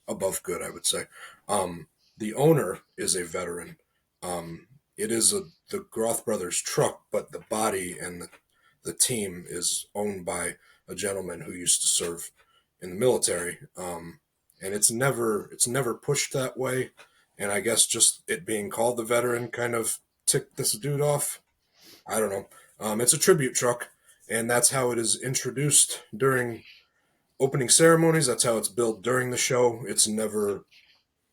above good, I would say. The owner is a veteran. It is the Groth brothers truck, but the body and the team is owned by a gentleman who used to serve in the military. And it's never pushed that way. And I guess just it being called the Veteran kind of ticked this dude off. I don't know. It's a tribute truck, and that's how it is introduced during opening ceremonies. That's how it's built during the show. It's never,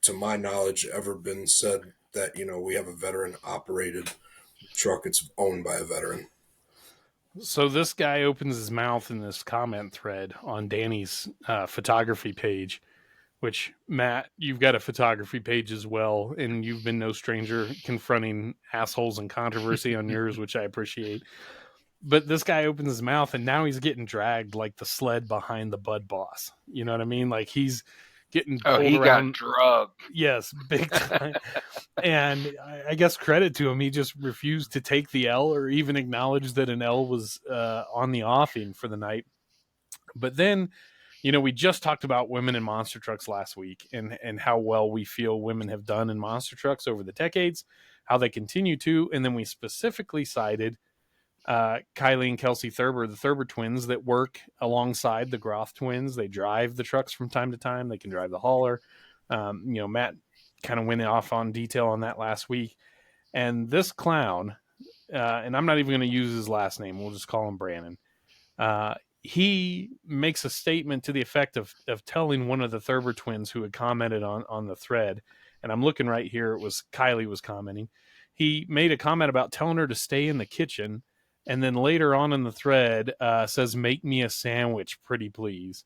to my knowledge, ever been said that, we have a veteran-operated truck. It's owned by a veteran. So this guy opens his mouth in this comment thread on Danny's photography page, which, Matt, you've got a photography page as well, and you've been no stranger confronting assholes and controversy on yours, which I appreciate. But this guy opens his mouth, and now he's getting dragged like the sled behind the Bud Boss. You know what I mean? Like, he's getting pulled he around. got drugged. Yes, big time. And I guess credit to him, he just refused to take the L or even acknowledge that an L was on the offing for the night. But then, we just talked about women in monster trucks last week, and how well we feel women have done in monster trucks over the decades, how they continue to. And then we specifically cited Kylie and Kelsey Thurber, the Thurber twins, that work alongside the Groth twins. They drive the trucks from time to time. They can drive the hauler. Matt kind of went off on detail on that last week. And this clown, and I'm not even going to use his last name, we'll just call him Brandon. He makes a statement to the effect of telling one of the Thurber twins who had commented on the thread, and I'm looking right here, it was Kylie was commenting. He made a comment about telling her to stay in the kitchen, and then later on in the thread says, "Make me a sandwich, pretty please,"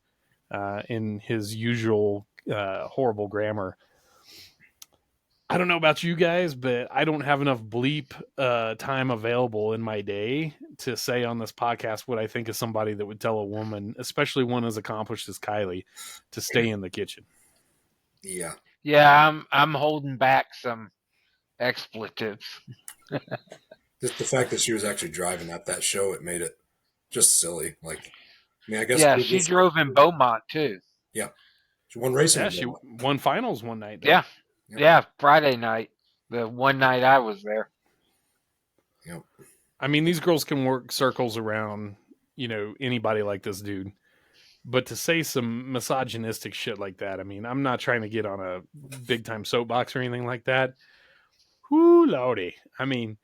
in his usual horrible grammar. I don't know about you guys, but I don't have enough bleep time available in my day to say on this podcast what I think is somebody that would tell a woman, especially one as accomplished as Kylie, to stay in the kitchen. Yeah. Yeah, I'm holding back some expletives. Just the fact that she was actually driving at that show, it made it just silly. Like, I guess. Yeah, she drove in Beaumont too. Yeah. She won racing. Yeah, she won finals one night. Though. Yeah, Friday night, the one night I was there. Yep. I mean, these girls can work circles around, anybody like this dude. But to say some misogynistic shit like that, I mean, I'm not trying to get on a big time soapbox or anything like that. Whoo, lordy. I mean,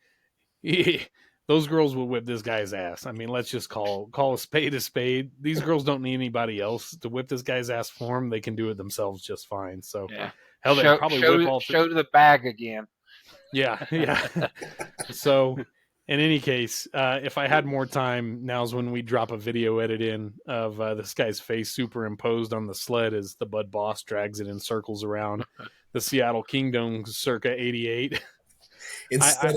those girls will whip this guy's ass. I mean, let's just call a spade a spade. These girls don't need anybody else to whip this guy's ass for them. They can do it themselves just fine. So, hell, they probably whip all. Show to the bag again. Yeah. So, in any case, if I had more time, now's when we drop a video edit in of this guy's face superimposed on the sled as the Bud Boss drags it in circles around the Seattle Kingdom circa 88. Instead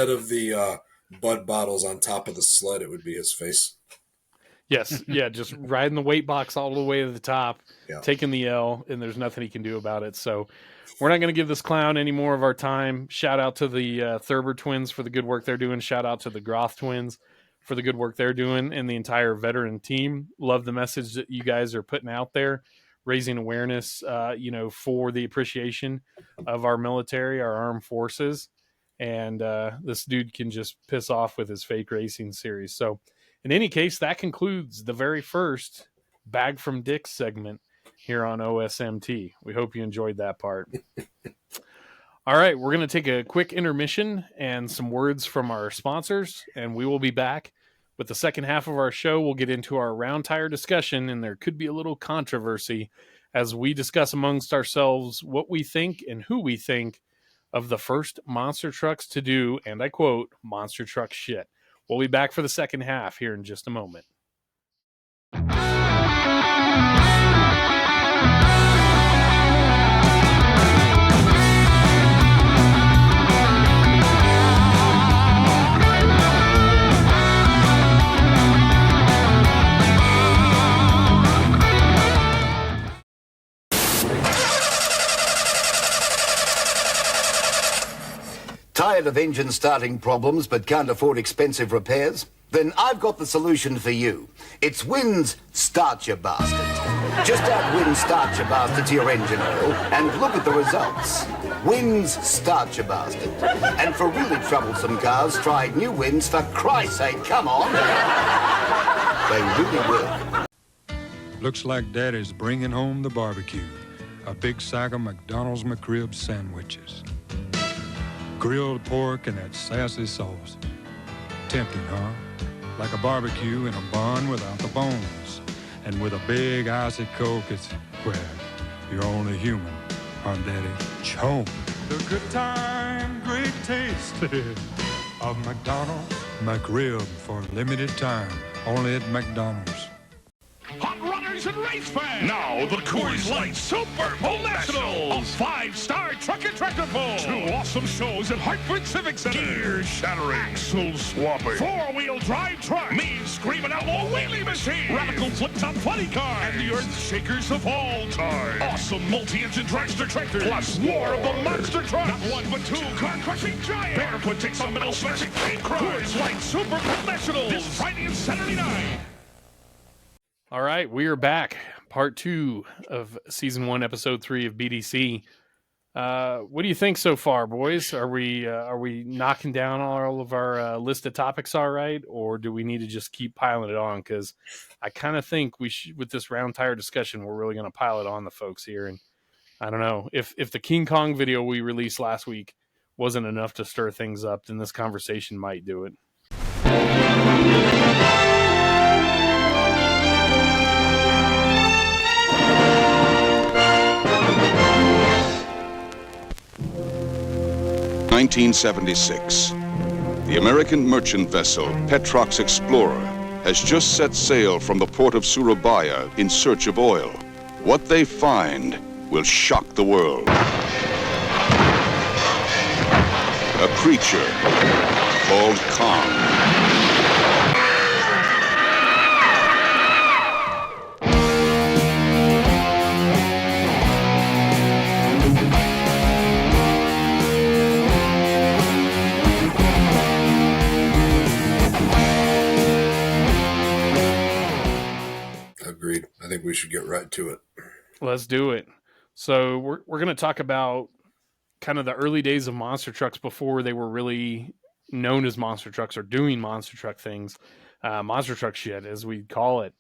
of the Bud bottles on top of the sled, it would be his face. Yes, yeah, just riding the weight box all the way to the top, taking the L, and there's nothing he can do about it. So we're not going to give this clown any more of our time. Shout out to the Thurber twins for the good work they're doing. Shout out to the Groth twins for the good work they're doing, and the entire veteran team. Love the message that you guys are putting out there, raising awareness, for the appreciation of our military, our armed forces. And this dude can just piss off with his fake racing series. So in any case, that concludes the very first Bag from Dick segment here on OSMT. We hope you enjoyed that part. All right, we're going to take a quick intermission and some words from our sponsors, and we will be back With the second half of our show, we'll get into our Roundtire discussion, and there could be a little controversy as we discuss amongst ourselves what we think and who we think of the first monster trucks to do, and I quote, monster truck shit. We'll be back for the second half here in just a moment. Tired of engine starting problems but can't afford expensive repairs? Then I've got the solution for you. It's Wynn's Start Your Bastard. Just add Wynn's Start Your Bastard to your engine oil and look at the results. Wynn's Start Your Bastard. And for really troublesome cars, try new Wynn's, for Christ's sake, come on. They really work. Looks like Daddy's bringing home the barbecue. A big sack of McDonald's McRib sandwiches. Grilled pork and that sassy sauce. Tempting, huh? Like a barbecue in a barn without the bones. And with a big icy Coke, it's, well, you're only human, huh, Daddy? Chomp. The good time, great taste of McDonald's McRib for a limited time. Only at McDonald's. Hot runners and race fans. Now the Coors Light Super Bowl Nationals. A 5-star truck and tractor pull. 2 awesome shows at Hartford Civic Center. Gear-shattering, axle-swapping, 4-wheel drive truck. Mean screaming outlaw wheelie machine. Radical flip-top funny car. And the earth shakers of all time. Awesome multi-engine dragster tractors. Plus more of the monster trucks. Not one but 2 car-crushing giants. Barefoot takes on middle smashing Cape Coors Light Super Bowl Nationals. This Friday and Saturday night. All right, we are back. Part 2 of Season 1, Episode 3 of BDC. What do you think so far, boys? Are we knocking down all of our list of topics all right, or do we need to just keep piling it on? Because I kind of think we should, with this Roundtire discussion, we're really going to pile it on the folks here. And I don't know, if the King Kong video we released last week wasn't enough to stir things up, then this conversation might do it. 1976. The American merchant vessel Petrox Explorer has just set sail from the port of Surabaya in search of oil. What they find will shock the world. A creature called Kong. Agreed. I think we should get right to it. Let's do it. So we're going to talk about kind of the early days of monster trucks before they were really known as monster trucks or doing monster truck things, monster truck shit, as we call it.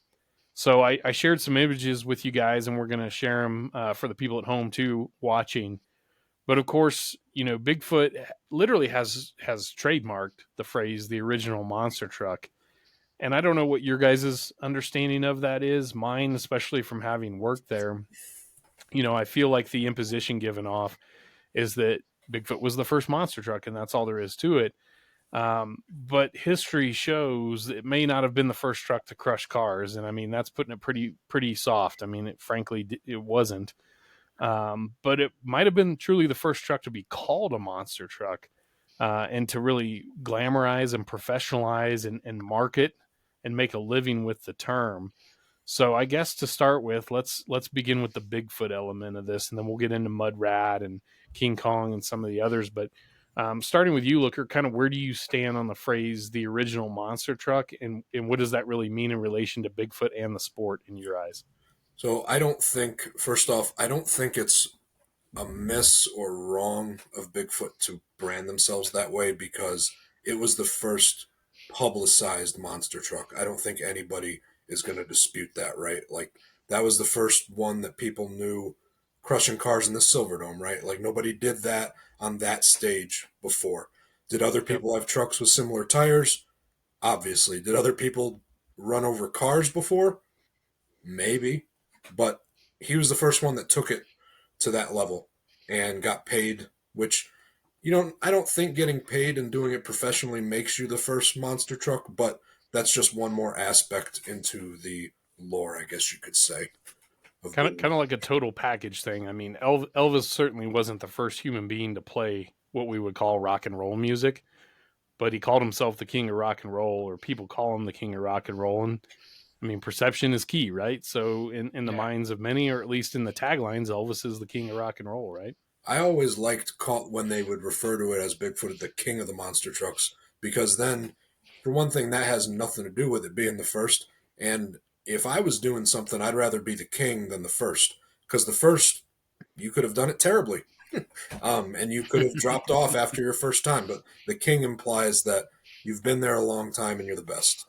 So I shared some images with you guys, and we're going to share them for the people at home too watching. But of course, you know, Bigfoot literally has trademarked the phrase "the original monster truck." And I don't know what your guys' understanding of that is. Mine, especially from having worked there, you know, I feel like the imposition given off is that Bigfoot was the first monster truck, and that's all there is to it. But history shows it may not have been the first truck to crush cars. And I mean, that's putting it pretty soft. I mean, it wasn't. But it might have been truly the first truck to be called a monster truck, and to really glamorize and professionalize and market and make a living with the term. So I guess to start with, let's begin with the Bigfoot element of this, and then we'll get into Mud Rat and King Kong and some of the others. But starting with you, Looker, kind of where do you stand on the phrase "the original monster truck," and what does that really mean in relation to Bigfoot and the sport in your eyes? So first off, I don't think it's a miss or wrong of Bigfoot to brand themselves that way, because it was the first publicized monster truck. I don't think anybody is going to dispute that, right? Like, that was the first one that people knew crushing cars in the Silverdome, right? Like, nobody did that on that stage before. Did other people have trucks with similar tires? Obviously. Did other people run over cars before? Maybe. But he was the first one that took it to that level and got paid, which I don't think getting paid and doing it professionally makes you the first monster truck, but that's just one more aspect into the lore, I guess you could say. Kind of like a total package thing. I mean, Elvis certainly wasn't the first human being to play what we would call rock and roll music, but he called himself the king of rock and roll, or people call him the king of rock and roll. And I mean, perception is key, right? So in the minds of many, or at least in the taglines, Elvis is the king of rock and roll, right? I always liked when they would refer to it as Bigfoot, the king of the monster trucks, because then, for one thing, that has nothing to do with it being the first. And if I was doing something, I'd rather be the king than the first, because the first, you could have done it terribly. And you could have dropped off after your first time, but the king implies that you've been there a long time and you're the best.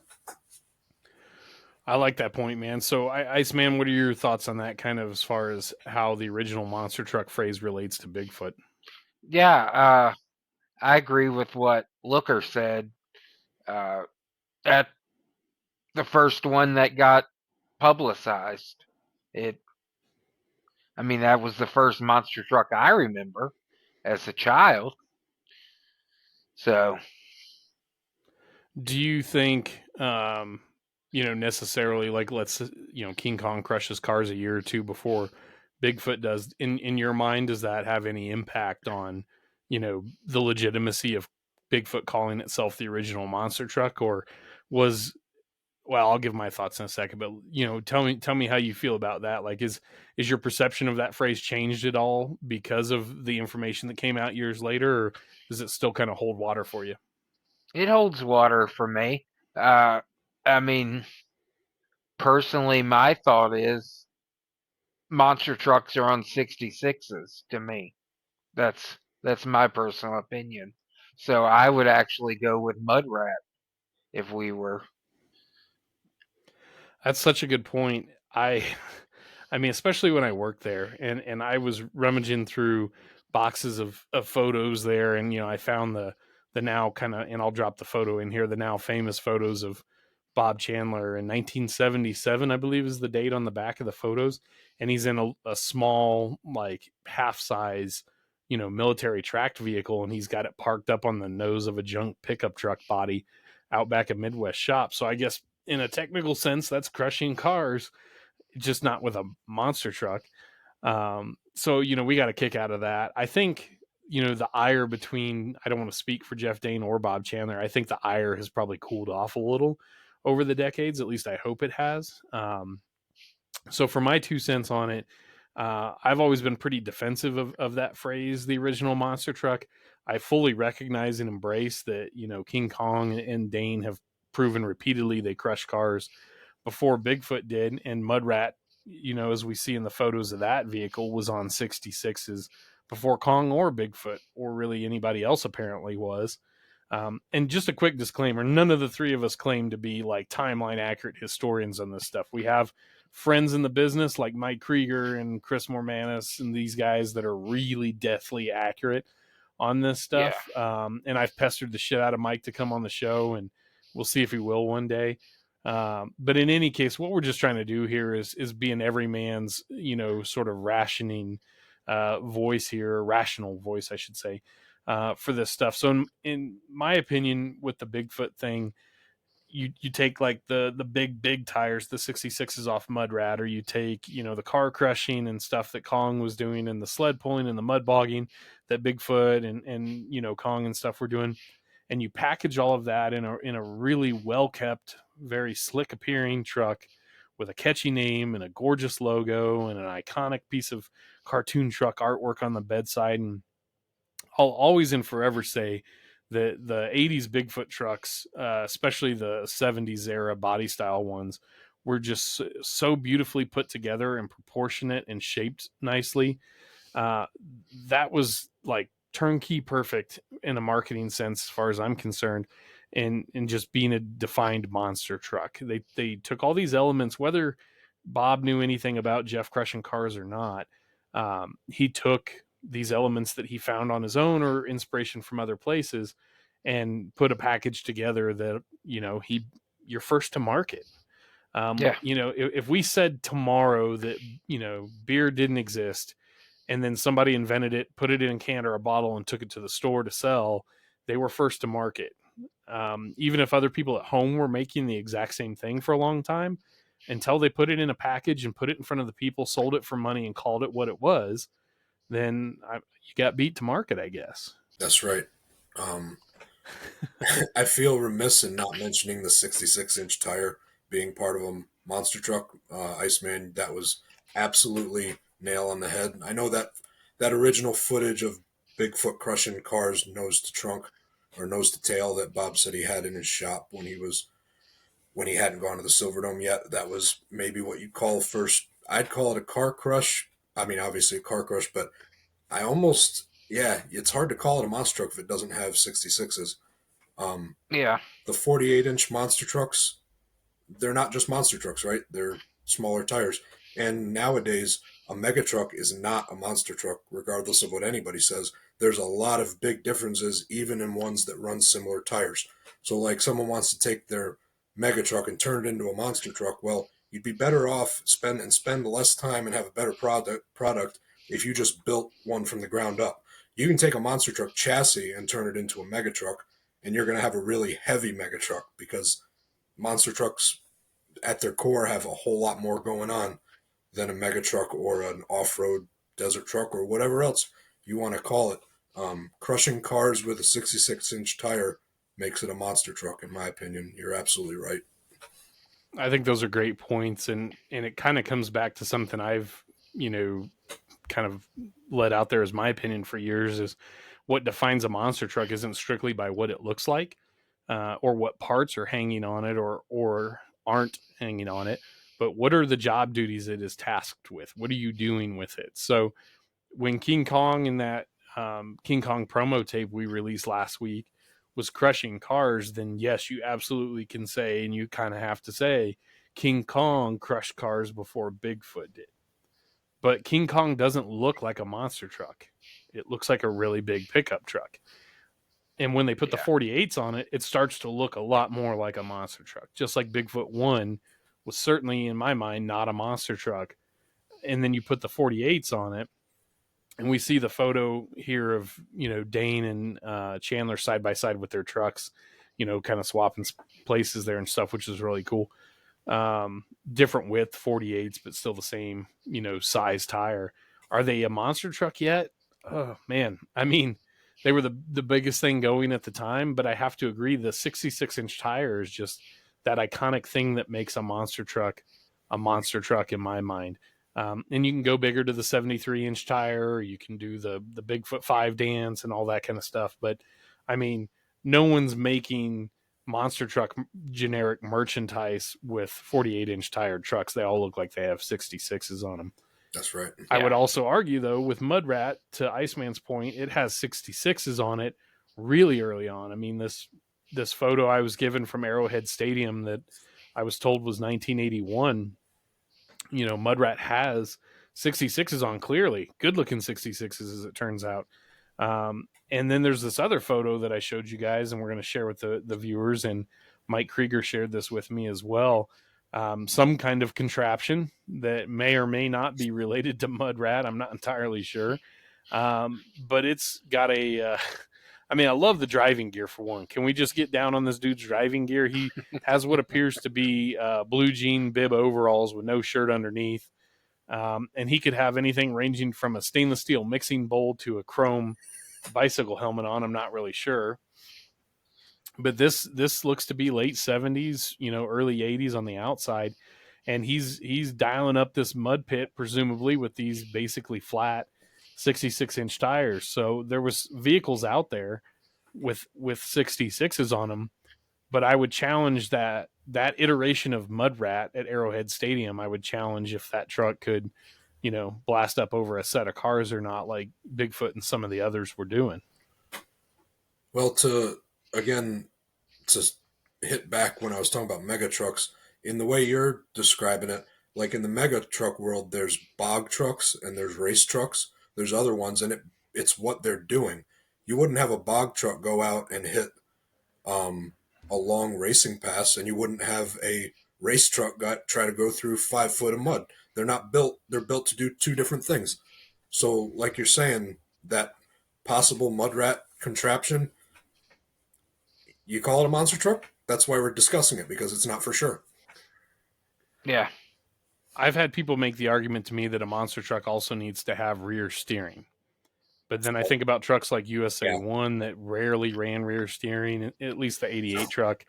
I like that point, man. So, Iceman, what are your thoughts on that, kind of as far as how the original monster truck phrase relates to Bigfoot? Yeah, I agree with what Looker said. That the first one that got publicized. That was the first monster truck I remember as a child. So, do you think, necessarily, like, King Kong crushes cars a year or two before Bigfoot does? In your mind, does that have any impact on, the legitimacy of Bigfoot calling itself the original monster truck, or was well, I'll give my thoughts in a second, but tell me how you feel about that. Like, is your perception of that phrase changed at all because of the information that came out years later, or does it still kind of hold water for you? it holds water for me. Personally, my thought is monster trucks are on 66s to me. That's my personal opinion. So I would actually go with Mud Rat if we were. That's such a good point. I mean, especially when I worked there, and I was rummaging through boxes of photos there, and I found the now kind of, and I'll drop the photo in here, the now famous photos of Bob Chandler in 1977, I believe is the date on the back of the photos, and he's in a small, like, half size, military tracked vehicle, and he's got it parked up on the nose of a junk pickup truck body out back of Midwest Shop. So I guess in a technical sense, that's crushing cars, just not with a monster truck. So, we got a kick out of that. I think, the ire between, I don't want to speak for Jeff Dane or Bob Chandler. I think the ire has probably cooled off a little over the decades. At least I hope it has. So for my 2 cents on it, I've always been pretty defensive of that phrase, the original monster truck. I fully recognize and embrace that, King Kong and Dane have proven repeatedly they crush cars before Bigfoot did, and Mud Rat, as we see in the photos of that vehicle, was on 66s before Kong or Bigfoot, or really anybody else apparently was. And just a quick disclaimer, none of the three of us claim to be like timeline accurate historians on this stuff. We have friends in the business like Mike Krieger and Chris Mormanis and these guys that are really deathly accurate on this stuff. Yeah. And I've pestered the shit out of Mike to come on the show, and we'll see if he will one day. But in any case, what we're just trying to do here is be an everyman's, sort of rationing voice here, rational voice, I should say, for this stuff. So in my opinion, with the Bigfoot thing, you take like the big tires, the 66s off Mud Rat, or you take, the car crushing and stuff that Kong was doing, and the sled pulling and the mud bogging that Bigfoot and Kong and stuff were doing, and you package all of that in a really well kept, very slick appearing truck with a catchy name and a gorgeous logo and an iconic piece of cartoon truck artwork on the bedside. And I'll always and forever say that the 80s Bigfoot trucks, especially the 70s era body style ones, were just so beautifully put together and proportionate and shaped nicely. That was like turnkey perfect in a marketing sense, as far as I'm concerned, and just being a defined monster truck. They took all these elements, whether Bob knew anything about Jeff crushing cars or not. He took these elements that he found on his own or inspiration from other places and put a package together that, you're first to market. Yeah. If we said tomorrow that, beer didn't exist, and then somebody invented it, put it in a can or a bottle, and took it to the store to sell, they were first to market. Even if other people at home were making the exact same thing for a long time, until they put it in a package and put it in front of the people, sold it for money, and called it what it was, then you got beat to market, I guess. That's right. I feel remiss in not mentioning the 66-inch tire being part of a monster truck. Iceman, that was absolutely nail on the head. I know that original footage of Bigfoot crushing cars nose to trunk or nose to tail that Bob said he had in his shop when he hadn't gone to the Silverdome yet, that was maybe what you call first. I'd call it a car crush. I mean, obviously a car crush, but it's hard to call it a monster truck if it doesn't have 66s. Yeah. The 48-inch monster trucks, they're not just monster trucks, right? They're smaller tires. And nowadays, a mega truck is not a monster truck, regardless of what anybody says. There's a lot of big differences, even in ones that run similar tires. So, like, someone wants to take their mega truck and turn it into a monster truck. Well, you'd be better off spend less time and have a better product if you just built one from the ground up. You can take a monster truck chassis and turn it into a mega truck, and you're going to have a really heavy mega truck, because monster trucks at their core have a whole lot more going on than a mega truck or an off-road desert truck or whatever else you want to call it. Crushing cars with a 66-inch tire makes it a monster truck, in my opinion. You're absolutely right. I think those are great points, and it kind of comes back to something I've, kind of let out there as my opinion for years, is what defines a monster truck isn't strictly by what it looks like, or what parts are hanging on it or aren't hanging on it, but what are the job duties it is tasked with? What are you doing with it? So when King Kong in that King Kong promo tape we released last week was crushing cars, then yes, you absolutely can say, and you kind of have to say, King Kong crushed cars before Bigfoot did. But King Kong doesn't look like a monster truck. It looks like a really big pickup truck. And when they put the 48s on it, it starts to look a lot more like a monster truck. Just like Bigfoot 1 was certainly, in my mind, not a monster truck. And then you put the 48s on it, and we see the photo here of, Dane and Chandler side by side with their trucks, kind of swapping places there and stuff, which is really cool. Different width 48s, but still the same, size tire. Are they a monster truck yet? Oh man. I mean, they were the biggest thing going at the time, but I have to agree, the 66-inch tire is just that iconic thing that makes a monster truck in my mind. And you can go bigger to the 73-inch tire, or you can do the Bigfoot 5 dance and all that kind of stuff. But I mean, no one's making monster truck generic merchandise with 48-inch tire trucks. They all look like they have 66s on them. That's right. I would also argue, though, with Mudrat, to Iceman's point, it has 66s on it really early on. I mean, this photo I was given from Arrowhead Stadium that I was told was 1981, Mudrat has 66s on, clearly. Good-looking 66s, as it turns out. And then there's this other photo that I showed you guys, and we're going to share with the viewers, and Mike Krieger shared this with me as well. Some kind of contraption that may or may not be related to Mudrat. I'm not entirely sure. But it's got I love the driving gear, for one. Can we just get down on this dude's driving gear? He has what appears to be blue jean bib overalls with no shirt underneath. And he could have anything ranging from a stainless steel mixing bowl to a chrome bicycle helmet on. I'm not really sure. But this looks to be late 70s, early 80s on the outside. And he's dialing up this mud pit, presumably with these basically flat 66-inch tires. So there was vehicles out there with 66s on them. But I would challenge that iteration of Mudrat at Arrowhead Stadium. I would challenge if that truck could, blast up over a set of cars or not, like Bigfoot and some of the others were doing. Well, to hit back when I was talking about mega trucks, in the way you're describing it, like in the mega truck world, there's bog trucks and there's race trucks. There's other ones, and it's what they're doing. You wouldn't have a bog truck go out and hit a long racing pass, and you wouldn't have a race truck try to go through 5 foot of mud. They're not built. They're built to do two different things. So, like you're saying, that possible mud rat contraption, you call it a monster truck? That's why we're discussing it, because it's not for sure. Yeah. I've had people make the argument to me that a monster truck also needs to have rear steering. But then I think about trucks like USA 1 that rarely ran rear steering, at least the 88 truck.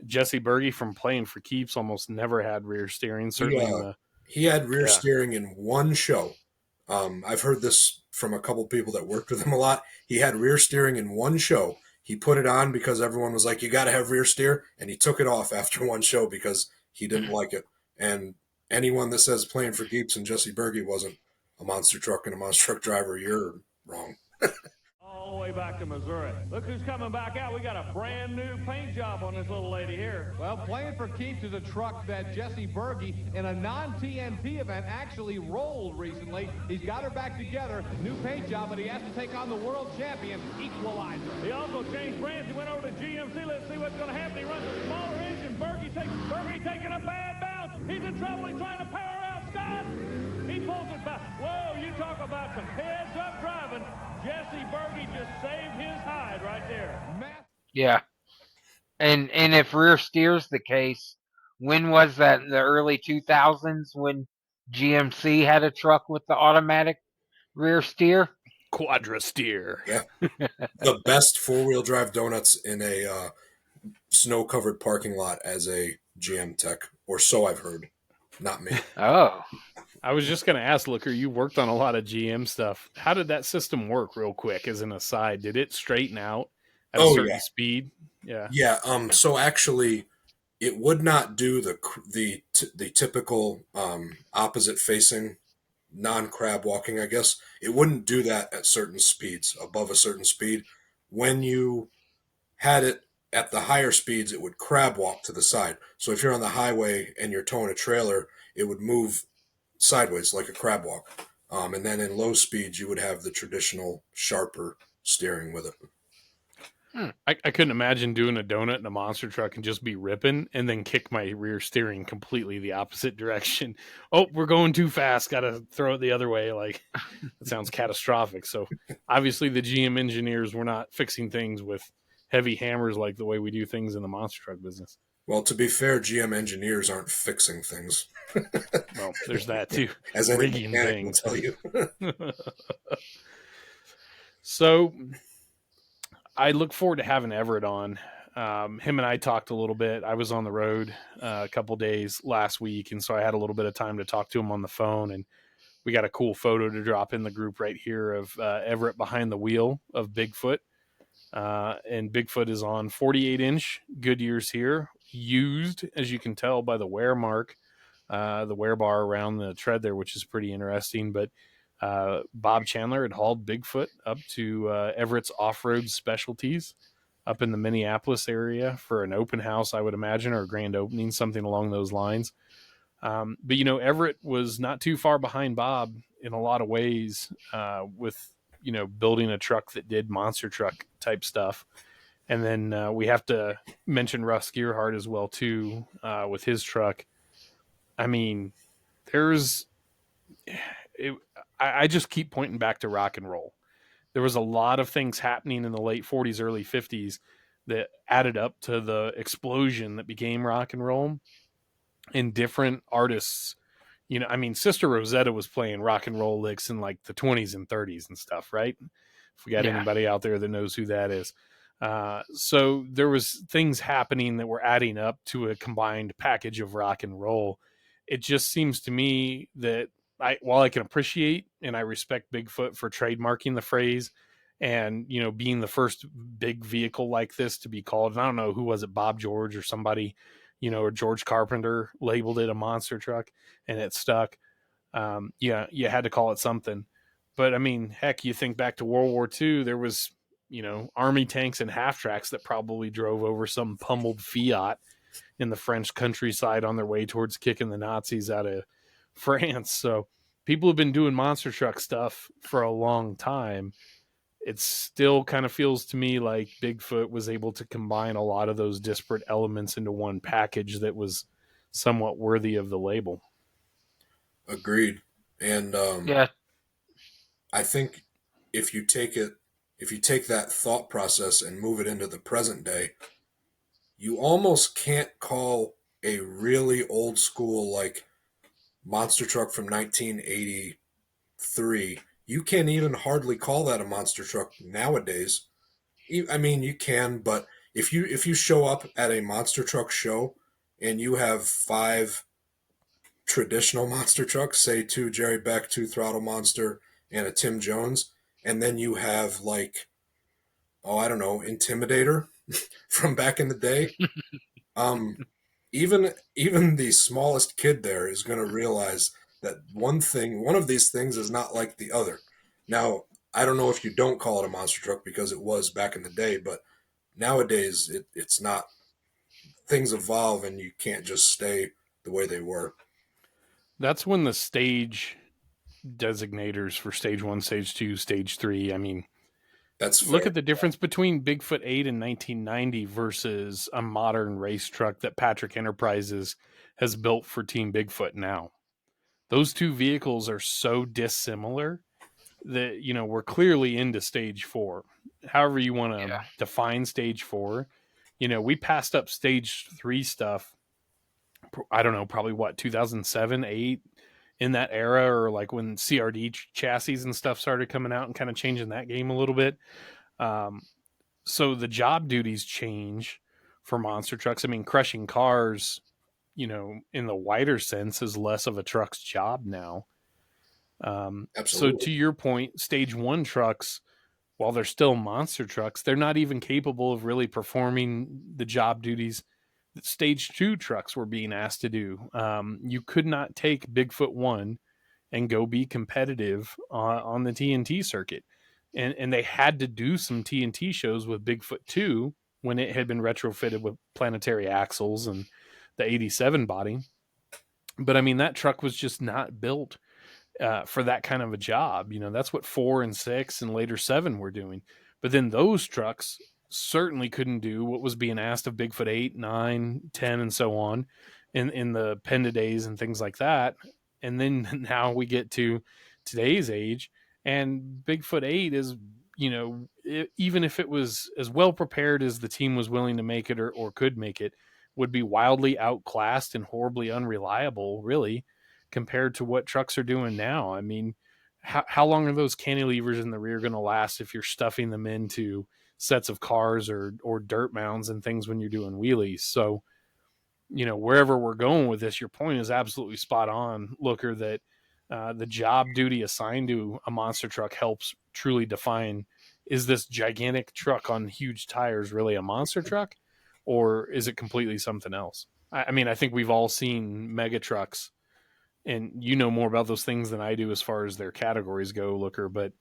Jesse Berge from Playing for Keeps almost never had rear steering. Certainly he had rear steering in one show. I've heard this from a couple people that worked with him a lot. He had rear steering in one show. He put it on because everyone was like, you got to have rear steer. And he took it off after one show because he didn't like it. And anyone that says Playing for Keeps and Jesse Berge wasn't a monster truck and a monster truck driver, you're wrong. All the way back to Missouri. Look who's coming back out. We got a brand new paint job on this little lady here. Well, Playing for Keeps is a truck that Jesse Berge, in a non-TNT event, actually rolled recently. He's got her back together. New paint job, but he has to take on the world champion, Equalizer. He also changed brands. He went over to GMC. Let's see what's going to happen. He runs a smaller engine. Berge taking a bad bounce. He's in trouble. He's trying to power out Scott. He pulls it back. Whoa, you talk about some heads-up driving. Jesse Berge just saved his hide right there. Yeah. And if rear steer's the case, when was that? In the early 2000s when GMC had a truck with the automatic rear steer? Quadra steer. Yeah. The best four-wheel drive donuts in a snow-covered parking lot as a GM tech, or so I've heard. Not me. Oh. I was just going to ask, Looker, you worked on a lot of GM stuff. How did that system work, real quick, as an aside? Did it straighten out at a certain speed? Yeah. Yeah. So actually, it would not do the typical opposite facing, non-crab walking, I guess. It wouldn't do that at certain speeds, above a certain speed. When you had it at the higher speeds, it would crab walk to the side. So if you're on the highway and you're towing a trailer, it would move sideways like a crab walk. And then in low speeds, you would have the traditional sharper steering with it. I couldn't imagine doing a donut in a monster truck and just be ripping and then kick my rear steering completely the opposite direction. Oh, we're going too fast. Got to throw it the other way. Like, that sounds catastrophic. So obviously the GM engineers were not fixing things with heavy hammers like the way we do things in the monster truck business. Well, to be fair, GM engineers aren't fixing things. Well, there's that too. As rigging things. Will tell you. So I look forward to having Everett on. Him and I talked a little bit. I was on the road a couple days last week, and so I had a little bit of time to talk to him on the phone, and we got a cool photo to drop in the group right here of Everett behind the wheel of Bigfoot. And Bigfoot is on 48-inch Goodyears here, used, as you can tell by the wear mark, the wear bar around the tread there, which is pretty interesting. But Bob Chandler had hauled Bigfoot up to Everett's Off-Road Specialties up in the Minneapolis area for an open house, I would imagine, or a grand opening, something along those lines. But, you know, Everett was not too far behind Bob in a lot of ways with, you know, building a truck that did monster truck type stuff. And then we have to mention Russ Gearhart as well, too, with his truck. I mean, I just keep pointing back to rock and roll. There was a lot of things happening in the late 40s, early 50s that added up to the explosion that became rock and roll. And different artists, you know, I mean, Sister Rosetta was playing rock and roll licks in like the 20s and 30s and stuff, right? If we got anybody out there that knows who that is. So there was things happening that were adding up to a combined package of rock and roll. It just seems to me that while I can appreciate and I respect Bigfoot for trademarking the phrase and, you know, being the first big vehicle like this to be called, and I don't know, who was it, Bob George or somebody, you know, or George Carpenter labeled it a monster truck and it stuck. Yeah, you had to call it something. But I mean, heck, you think back to World War II, there was, you know, army tanks and half tracks that probably drove over some pummeled Fiat in the French countryside on their way towards kicking the Nazis out of France. So people have been doing monster truck stuff for a long time. it still kind of feels to me like Bigfoot was able to combine a lot of those disparate elements into one package that was somewhat worthy of the label. Agreed. And Yeah, I think if you take that thought process and move it into the present day, you almost can't call a really old school like monster truck from 1983. You can't even hardly call that a monster truck nowadays. I mean, you can, but if you show up at a monster truck show and you have 5 traditional monster trucks, say 2 Jerry Beck, 2 Throttle Monster, and a Tim Jones, and then you have like, oh, I don't know, Intimidator from back in the day. Even the smallest kid there is going to realize that one of these things is not like the other. Now, I don't know if you don't call it a monster truck because it was back in the day, but nowadays it's not. Things evolve and you can't just stay the way they were. That's when the stage designators for stage 1, stage 2, stage 3, I mean, That's look fair. at the difference between Bigfoot 8 in 1990 versus a modern race truck that Patrick Enterprises has built for Team Bigfoot now. Those two vehicles are so dissimilar that, you know, we're clearly into stage 4. However you want to define stage 4. You know, we passed up stage 3 stuff, I don't know, probably what, 2007, 8, in that era, or like when CRD chassis and stuff started coming out and kind of changing that game a little bit. So the job duties change for monster trucks. I mean, crushing cars, you know, in the wider sense, is less of a truck's job now. So to your point, stage 1 trucks, while they're still monster trucks, they're not even capable of really performing the job duties that stage 2 trucks were being asked to do. You could not take Bigfoot 1 and go be competitive on the TNT circuit. And they had to do some TNT shows with Bigfoot 2 when it had been retrofitted with planetary axles and the 87 body. But I mean, that truck was just not built for that kind of a job. You know, that's what 4 and 6 and later 7 were doing. But then those trucks certainly couldn't do what was being asked of Bigfoot 8, 9, 10, and so on in the Penda days and things like that. And then now we get to today's age, and Bigfoot 8 is, you know, even if it was as well prepared as the team was willing to make it or could make it, would be wildly outclassed and horribly unreliable, really, compared to what trucks are doing now. I mean, how long are those cantilevers in the rear going to last if you're stuffing them into sets of cars or dirt mounds and things when you're doing wheelies? So, you know, wherever we're going with this, your point is absolutely spot on, Looker, that the job duty assigned to a monster truck helps truly define, is this gigantic truck on huge tires really a monster truck, or is it completely something else? I mean, I think we've all seen mega trucks, and you know more about those things than I do as far as their categories go, Looker, but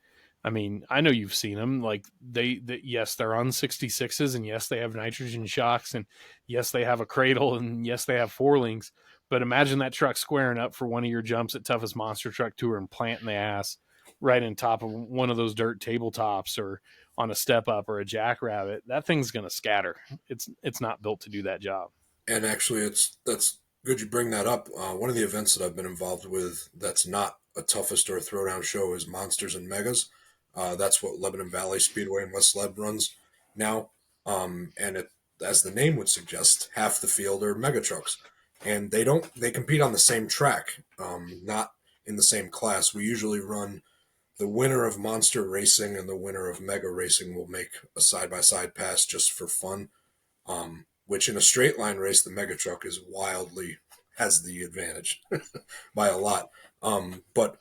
I mean, I know you've seen them. Like yes, they're on 66s, and yes, they have nitrogen shocks, and yes, they have a cradle, and yes, they have 4 links. But imagine that truck squaring up for one of your jumps at Toughest Monster Truck Tour and planting the ass right on top of one of those dirt tabletops or on a step up or a jackrabbit. That thing's going to scatter. It's not built to do that job. And actually, that's good you bring that up. One of the events that I've been involved with that's not a Toughest or a Throwdown show is Monsters and Megas. That's what Lebanon Valley Speedway in West Leb runs now. And it, as the name would suggest, half the field are mega trucks. And they compete on the same track, not in the same class. We usually run the winner of Monster Racing and the winner of Mega Racing will make a side-by-side pass just for fun. Which in a straight line race, the mega truck has the advantage by a lot. But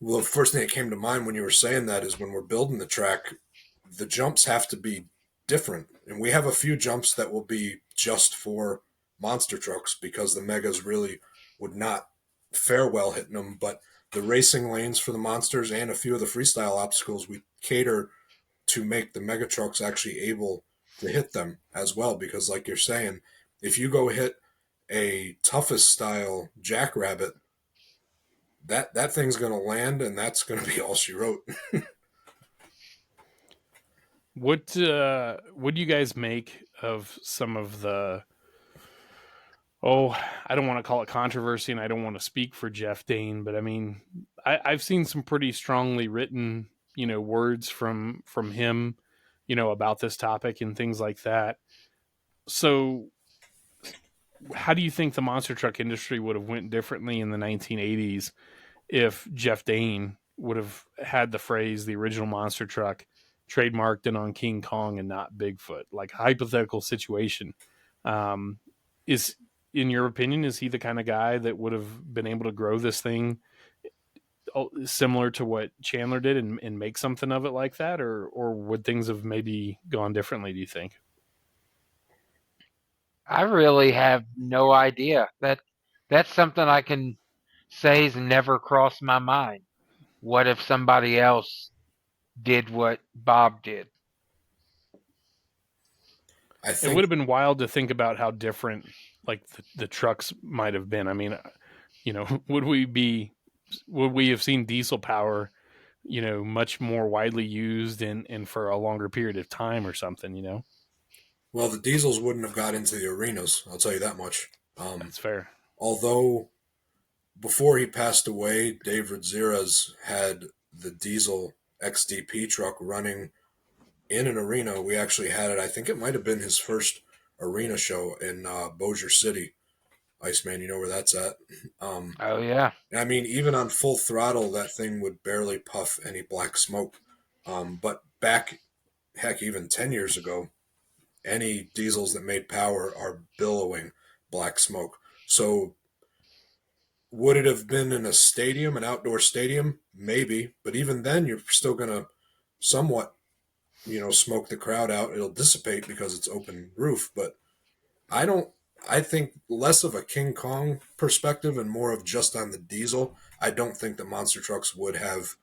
the first thing that came to mind when you were saying that is when we're building the track, the jumps have to be different. And we have a few jumps that will be just for monster trucks because the megas really would not fare well hitting them. But the racing lanes for the monsters and a few of the freestyle obstacles, we cater to make the mega trucks actually able to hit them as well. Because like you're saying, if you go hit a Toughest style jackrabbit, that thing's going to land, and that's going to be all she wrote. What do you guys make of some of the I don't want to call it controversy, and I don't want to speak for Jeff Dane, but I mean, I've seen some pretty strongly written, words from him, about this topic and things like that. So, how do you think the monster truck industry would have went differently in the 1980s if Jeff Dane would have had the phrase "the original monster truck" trademarked and on King Kong and not Bigfoot? Like, hypothetical situation. Is in your opinion, is he the kind of guy that would have been able to grow this thing similar to what Chandler did and make something of it like that, or would things have maybe gone differently, do you think? I really have no idea. That's something I can say has never crossed my mind. What if somebody else did what Bob did? I It think would have been wild to think about how different like the trucks might have been. I mean, would we have seen diesel power, much more widely used and for a longer period of time or something? well, the diesels wouldn't have got into the arenas. I'll tell you that much. That's fair. Although before he passed away, Dave Radziras had the diesel XDP truck running in an arena. We actually had it. I think it might have been his first arena show in Bossier City. Iceman, you know where that's at. Oh yeah. I mean, even on full throttle, that thing would barely puff any black smoke. But back, heck, even 10 years ago, any diesels that made power are billowing black smoke. So would it have been in a stadium, an outdoor stadium? Maybe. But even then, you're still going to somewhat, smoke the crowd out. It'll dissipate because it's open roof. But I think less of a King Kong perspective and more of just on the diesel. I don't think the monster trucks would have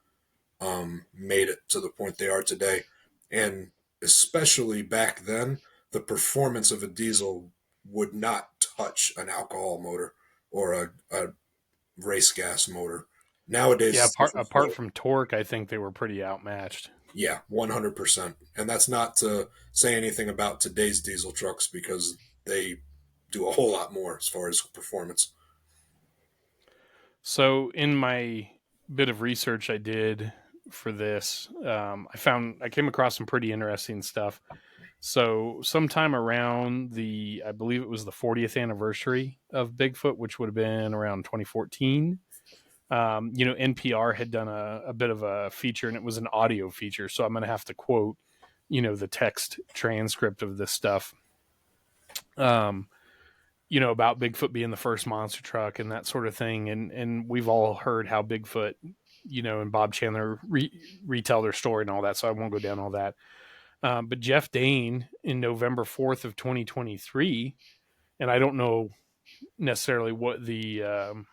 made it to the point they are today. And especially back then, the performance of a diesel would not touch an alcohol motor or a race gas motor. Nowadays, Yeah, it's different apart story. from torque, I think they were pretty outmatched. Yeah, 100%. And that's not to say anything about today's diesel trucks because they do a whole lot more as far as performance. So, in my bit of research I did for this, I came across some pretty interesting stuff. So, sometime around I believe it was the 40th anniversary of Bigfoot, which would have been around 2014. NPR had done a bit of a feature, and it was an audio feature. So, I'm going to have to quote, the text transcript of this stuff. About Bigfoot being the first monster truck and that sort of thing. And we've all heard how Bigfoot, and Bob Chandler retell their story and all that. So I won't go down all that. But Jeff Dane in November 4th of 2023, and I don't know necessarily what the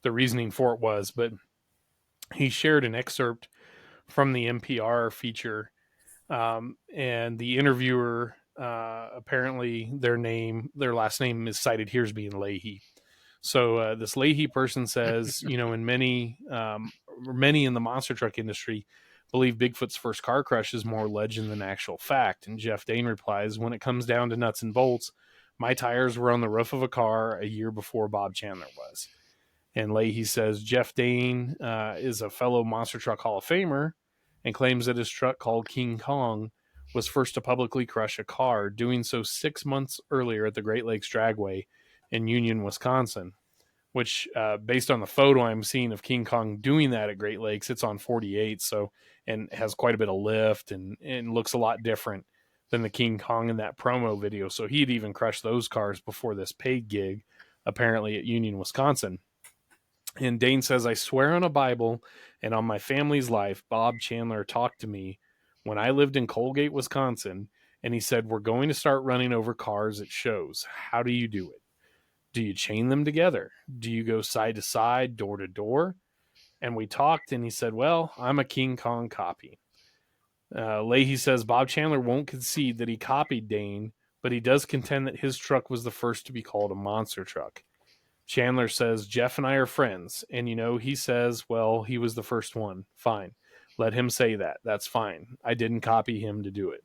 reasoning for it was, but he shared an excerpt from the NPR feature. And the interviewer, apparently their last name is cited here as being Leahy. So this Leahy person says, in many in the monster truck industry believe Bigfoot's first car crush is more legend than actual fact. And Jeff Dane replies, when it comes down to nuts and bolts, my tires were on the roof of a car a year before Bob Chandler was. And Leahy says Jeff Dane is a fellow monster truck Hall of Famer and claims that his truck called King Kong was first to publicly crush a car, doing so 6 months earlier at the Great Lakes Dragway in Union, Wisconsin, which, based on the photo I'm seeing of King Kong doing that at Great Lakes, it's on 48, so, and has quite a bit of lift and looks a lot different than the King Kong in that promo video. So he'd even crushed those cars before this paid gig, apparently at Union, Wisconsin. And Dane says, I swear on a Bible and on my family's life, Bob Chandler talked to me when I lived in Colgate, Wisconsin, and he said, we're going to start running over cars at shows. How do you do it? Do you chain them together? Do you go side to side, door to door? And we talked, and he said, well, I'm a King Kong copy. Leahy says Bob Chandler won't concede that he copied Dane, but he does contend that his truck was the first to be called a monster truck. Chandler says, Jeff and I are friends. And, he says, well, he was the first one. Fine. Let him say that. That's fine. I didn't copy him to do it.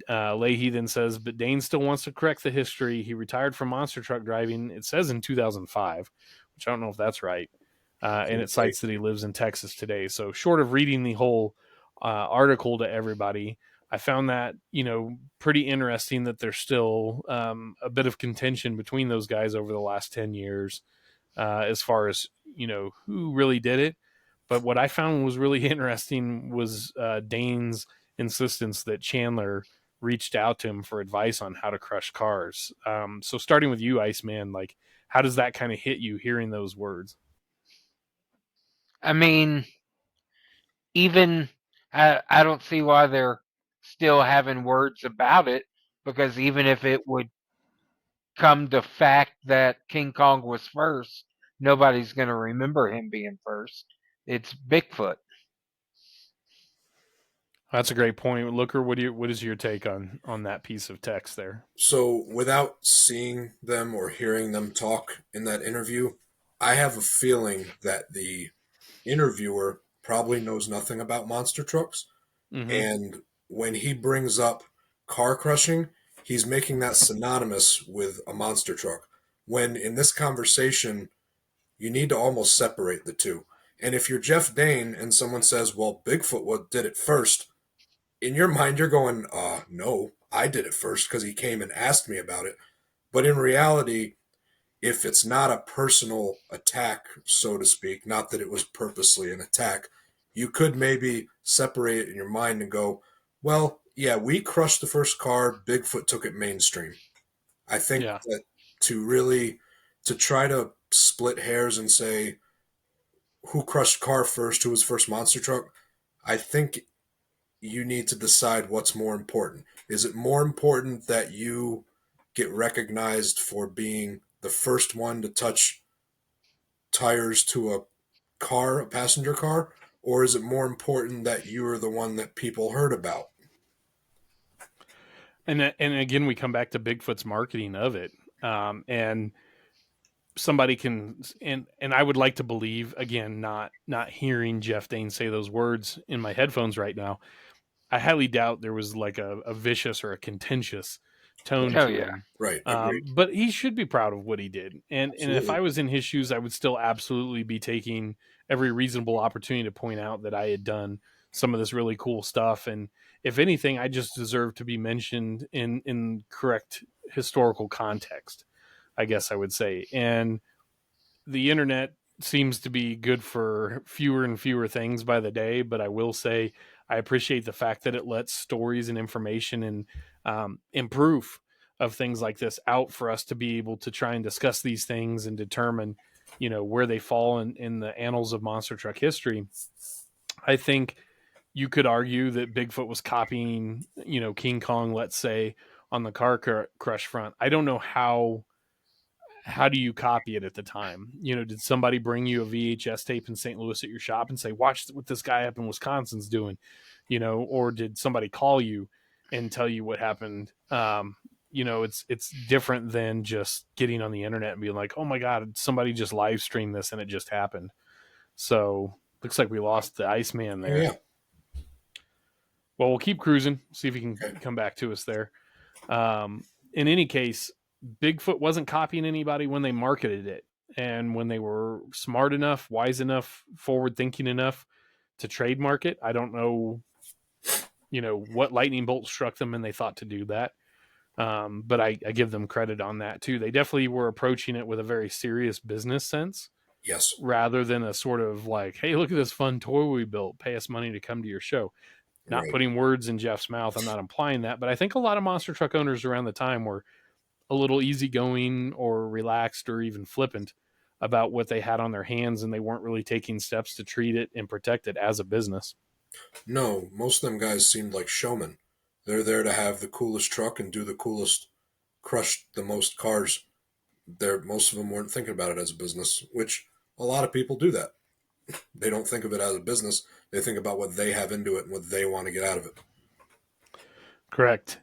Leahy then says, but Dane still wants to correct the history. He retired from monster truck driving, it says in 2005, which I don't know if that's right. And it cites that he lives in Texas today. So short of reading the whole article to everybody, I found that, pretty interesting that there's still a bit of contention between those guys over the last 10 years as far as, who really did it. But what I found was really interesting was Dane's insistence that Chandler reached out to him for advice on how to crush cars. So starting with you, Iceman, like, how does that kind of hit you hearing those words? I mean, even I don't see why they're still having words about it, because even if it would come to fact that King Kong was first, nobody's going to remember him being first. It's Bigfoot. That's a great point. Looker, what is your take on that piece of text there? So without seeing them or hearing them talk in that interview, I have a feeling that the interviewer probably knows nothing about monster trucks. Mm-hmm. And when he brings up car crushing, he's making that synonymous with a monster truck. When in this conversation, you need to almost separate the two. And if you're Jeff Dane and someone says, well, Bigfoot did it first, in your mind, you're going, no, I did it first because he came and asked me about it. But in reality, if it's not a personal attack, so to speak, not that it was purposely an attack, you could maybe separate it in your mind and go, well, yeah, we crushed the first car, Bigfoot took it mainstream. I think that to try to split hairs and say who crushed car first, who was first monster truck, I think you need to decide what's more important. Is it more important that you get recognized for being the first one to touch tires to a car, a passenger car, or is it more important that you are the one that people heard about? And again, we come back to Bigfoot's marketing of it. And somebody can, and I would like to believe, again, not hearing Jeff Dane say those words in my headphones right now, I highly doubt there was like a vicious or a contentious tone to him. Right. But he should be proud of what he did. And if I was in his shoes, I would still absolutely be taking every reasonable opportunity to point out that I had done some of this really cool stuff. And if anything, I just deserve to be mentioned in correct historical context, I guess I would say. And the internet seems to be good for fewer and fewer things by the day, but I will say I appreciate the fact that it lets stories and information and proof of things like this out for us to be able to try and discuss these things and determine, where they fall in the annals of monster truck history. I think you could argue that Bigfoot was copying, King Kong, let's say, on the car crush front. I don't know how do you copy it at the time? Did somebody bring you a VHS tape in St. Louis at your shop and say, watch what this guy up in Wisconsin's doing, or did somebody call you and tell you what happened? It's different than just getting on the internet and being like, oh my God, somebody just live streamed this and it just happened. So looks like we lost the Iceman there. Yeah. Well, we'll keep cruising, see if he can come back to us there. In any case, Bigfoot wasn't copying anybody when they marketed it. And when they were smart enough, wise enough, forward thinking enough to trademark it, I don't know, what lightning bolt struck them and they thought to do that. But I give them credit on that too. They definitely were approaching it with a very serious business sense. Yes. Rather than a sort of like, hey, look at this fun toy we built. Pay us money to come to your show. Not putting words in Jeff's mouth. I'm not implying that, but I think a lot of monster truck owners around the time were a little easygoing or relaxed or even flippant about what they had on their hands, and they weren't really taking steps to treat it and protect it as a business. No, most of them guys seemed like showmen. They're there to have the coolest truck and do the coolest, crush the most cars. Most of them weren't thinking about it as a business, which a lot of people do that. They don't think of it as a business. They think about what they have into it and what they want to get out of it. Correct.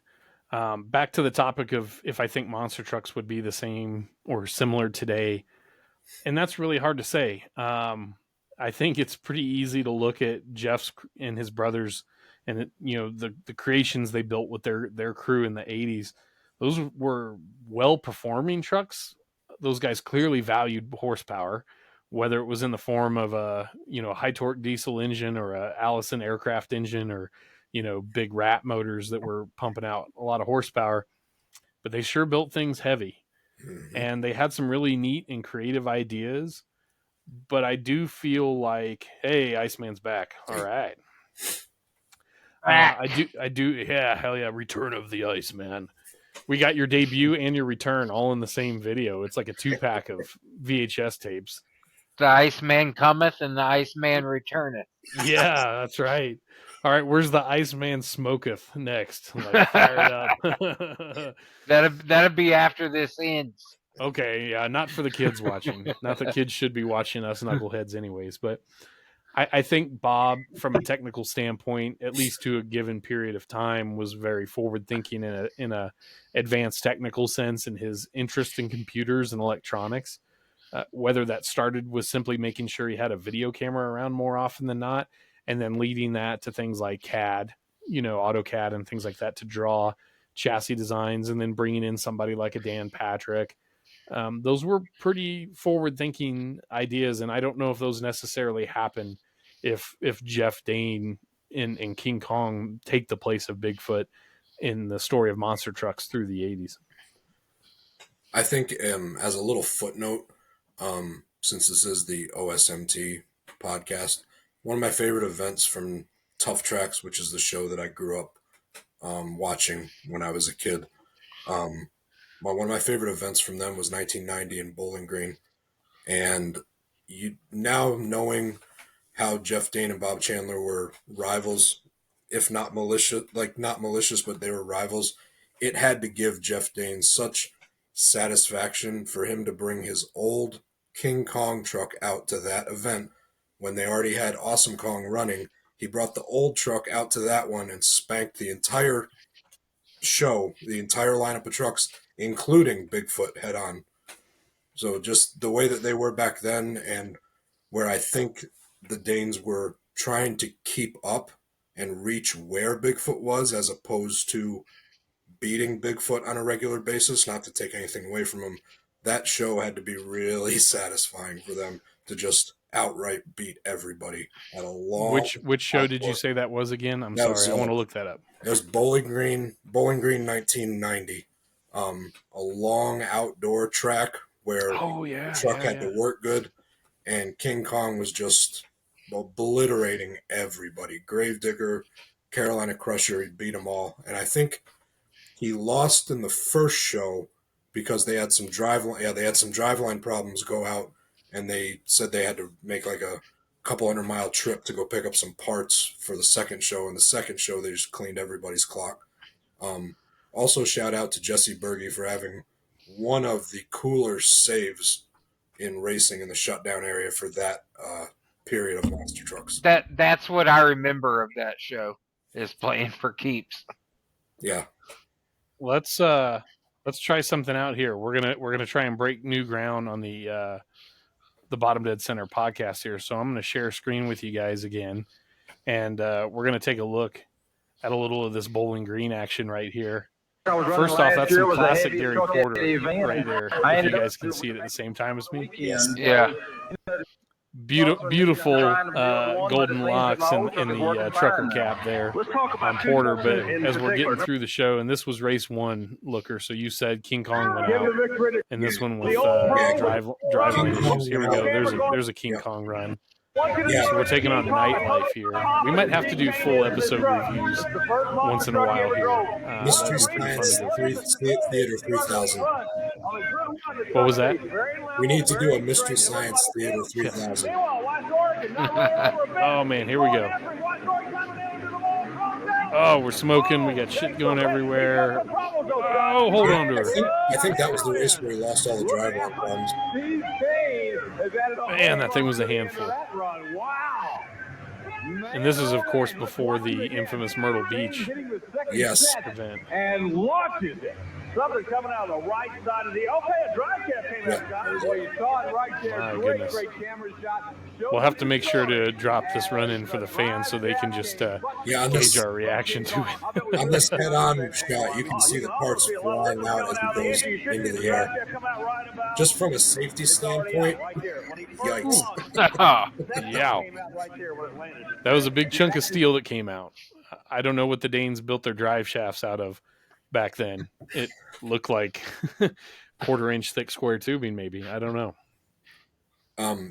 Back to the topic of if I think monster trucks would be the same or similar today. And that's really hard to say. I think it's pretty easy to look at Jeff's and his brother's and the creations they built with their crew in the 80s, those were well-performing trucks. Those guys clearly valued horsepower, whether it was in the form of a high torque diesel engine or a Allison aircraft engine or big rat motors that were pumping out a lot of horsepower. But they sure built things heavy, and they had some really neat and creative ideas. But I do feel like, hey, Iceman's back. All right. I do. Yeah, hell yeah. Return of the Iceman. We got your debut and your return all in the same video. It's like a 2-pack of VHS tapes. The Iceman cometh and the Iceman returneth. Yeah, that's right. All right, where's the Iceman smoketh next? Like, fire it up. That'll be after this ends. Okay, yeah, not for the kids watching. Not that kids should be watching us knuckleheads anyways, but I think Bob, from a technical standpoint, at least to a given period of time, was very forward-thinking in a advanced technical sense in his interest in computers and electronics. Whether that started with simply making sure he had a video camera around more often than not, and then leading that to things like CAD, AutoCAD and things like that to draw chassis designs, and then bringing in somebody like a Dan Patrick. Those were pretty forward-thinking ideas, and I don't know if those necessarily happen if Jeff Dane and King Kong take the place of Bigfoot in the story of monster trucks through the 80s. I think as a little footnote, since this is the OSMT podcast, one of my favorite events from Tough Tracks, which is the show that I grew up watching when I was a kid, one of my favorite events from them was 1990 in Bowling Green. And now knowing how Jeff Dane and Bob Chandler were rivals, if not malicious, but they were rivals, it had to give Jeff Dane such satisfaction for him to bring his old King Kong truck out to that event when they already had Awesome Kong running. He brought the old truck out to that one and spanked the entire show, the entire lineup of trucks, including Bigfoot, head on. So just the way that they were back then, and where I think the Danes were trying to keep up and reach where Bigfoot was, as opposed to beating Bigfoot on a regular basis, not to take anything away from him, that show had to be really satisfying for them to just outright beat everybody at a long... Which show did you say that was again? I'm sorry, I want to look that up. It was Bowling Green 1990. A long outdoor track where the truck had to work good, and King Kong was just obliterating everybody. Gravedigger, Carolina Crusher, he beat them all. And I think he lost in the first show because they had some driveline problems go out, and they said they had to make like a couple 100-mile trip to go pick up some parts for the second show. And the second show, they just cleaned everybody's clock. Also, shout out to Jesse Berge for having one of the cooler saves in racing in the shutdown area for that period of monster trucks. That's what I remember of that show, is playing for keeps. Yeah. Let's try something out here. We're gonna try and break new ground on the Bottom Dead Center podcast here. So I'm gonna share screen with you guys again, and we're gonna take a look at a little of this Bowling Green action right here. First off, that's some classic Gary Porter right there. If you guys can see it at the same time as me. Yeah. Beautiful golden locks and the trucker cap there on Porter. But as we're getting through the show, and this was race one, Looker, so you said King Kong went out, and this one with driving issues. Here we go. There's a King Kong run. Yeah, so we're taking on nightlife here. We might have to do full episode reviews once in a while here. Mystery Science Theater 3000. What was that? We need to do a Mystery Science Theater 3000. Oh, man, here we go. Oh, we're smoking. We got shit going everywhere. Oh, hold on to her. I think that was the race where he lost all the driveline problems. Man, that thing was a handful. And this is, of course, before the infamous Myrtle Beach Yes. event. And launches it. Something coming out of the right side of the. Okay, a drive shaft came out, Scott. Well, you saw it right there. My Great goodness. camera shot. We'll have to make sure to drop this run in for the fans so they can just gauge our reaction to it. On this head-on shot, you can see the parts flying out as it goes into the air. Just from a safety standpoint, yikes. Yeah. That was a big chunk of steel that came out. I don't know what the Danes built their drive shafts out of back then. It looked like quarter-inch thick square tubing, maybe. I don't know.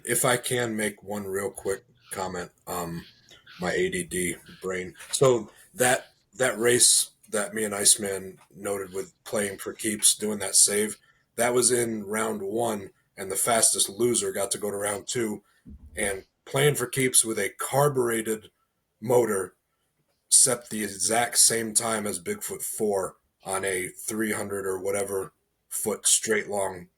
If I can make one real quick comment, my ADD brain. So that race that me and Iceman noted with playing for keeps, doing that save, that was in round 1, and the fastest loser got to go to round 2, and playing for keeps with a carbureted motor set the exact same time as Bigfoot 4 on a 300 or whatever foot straight line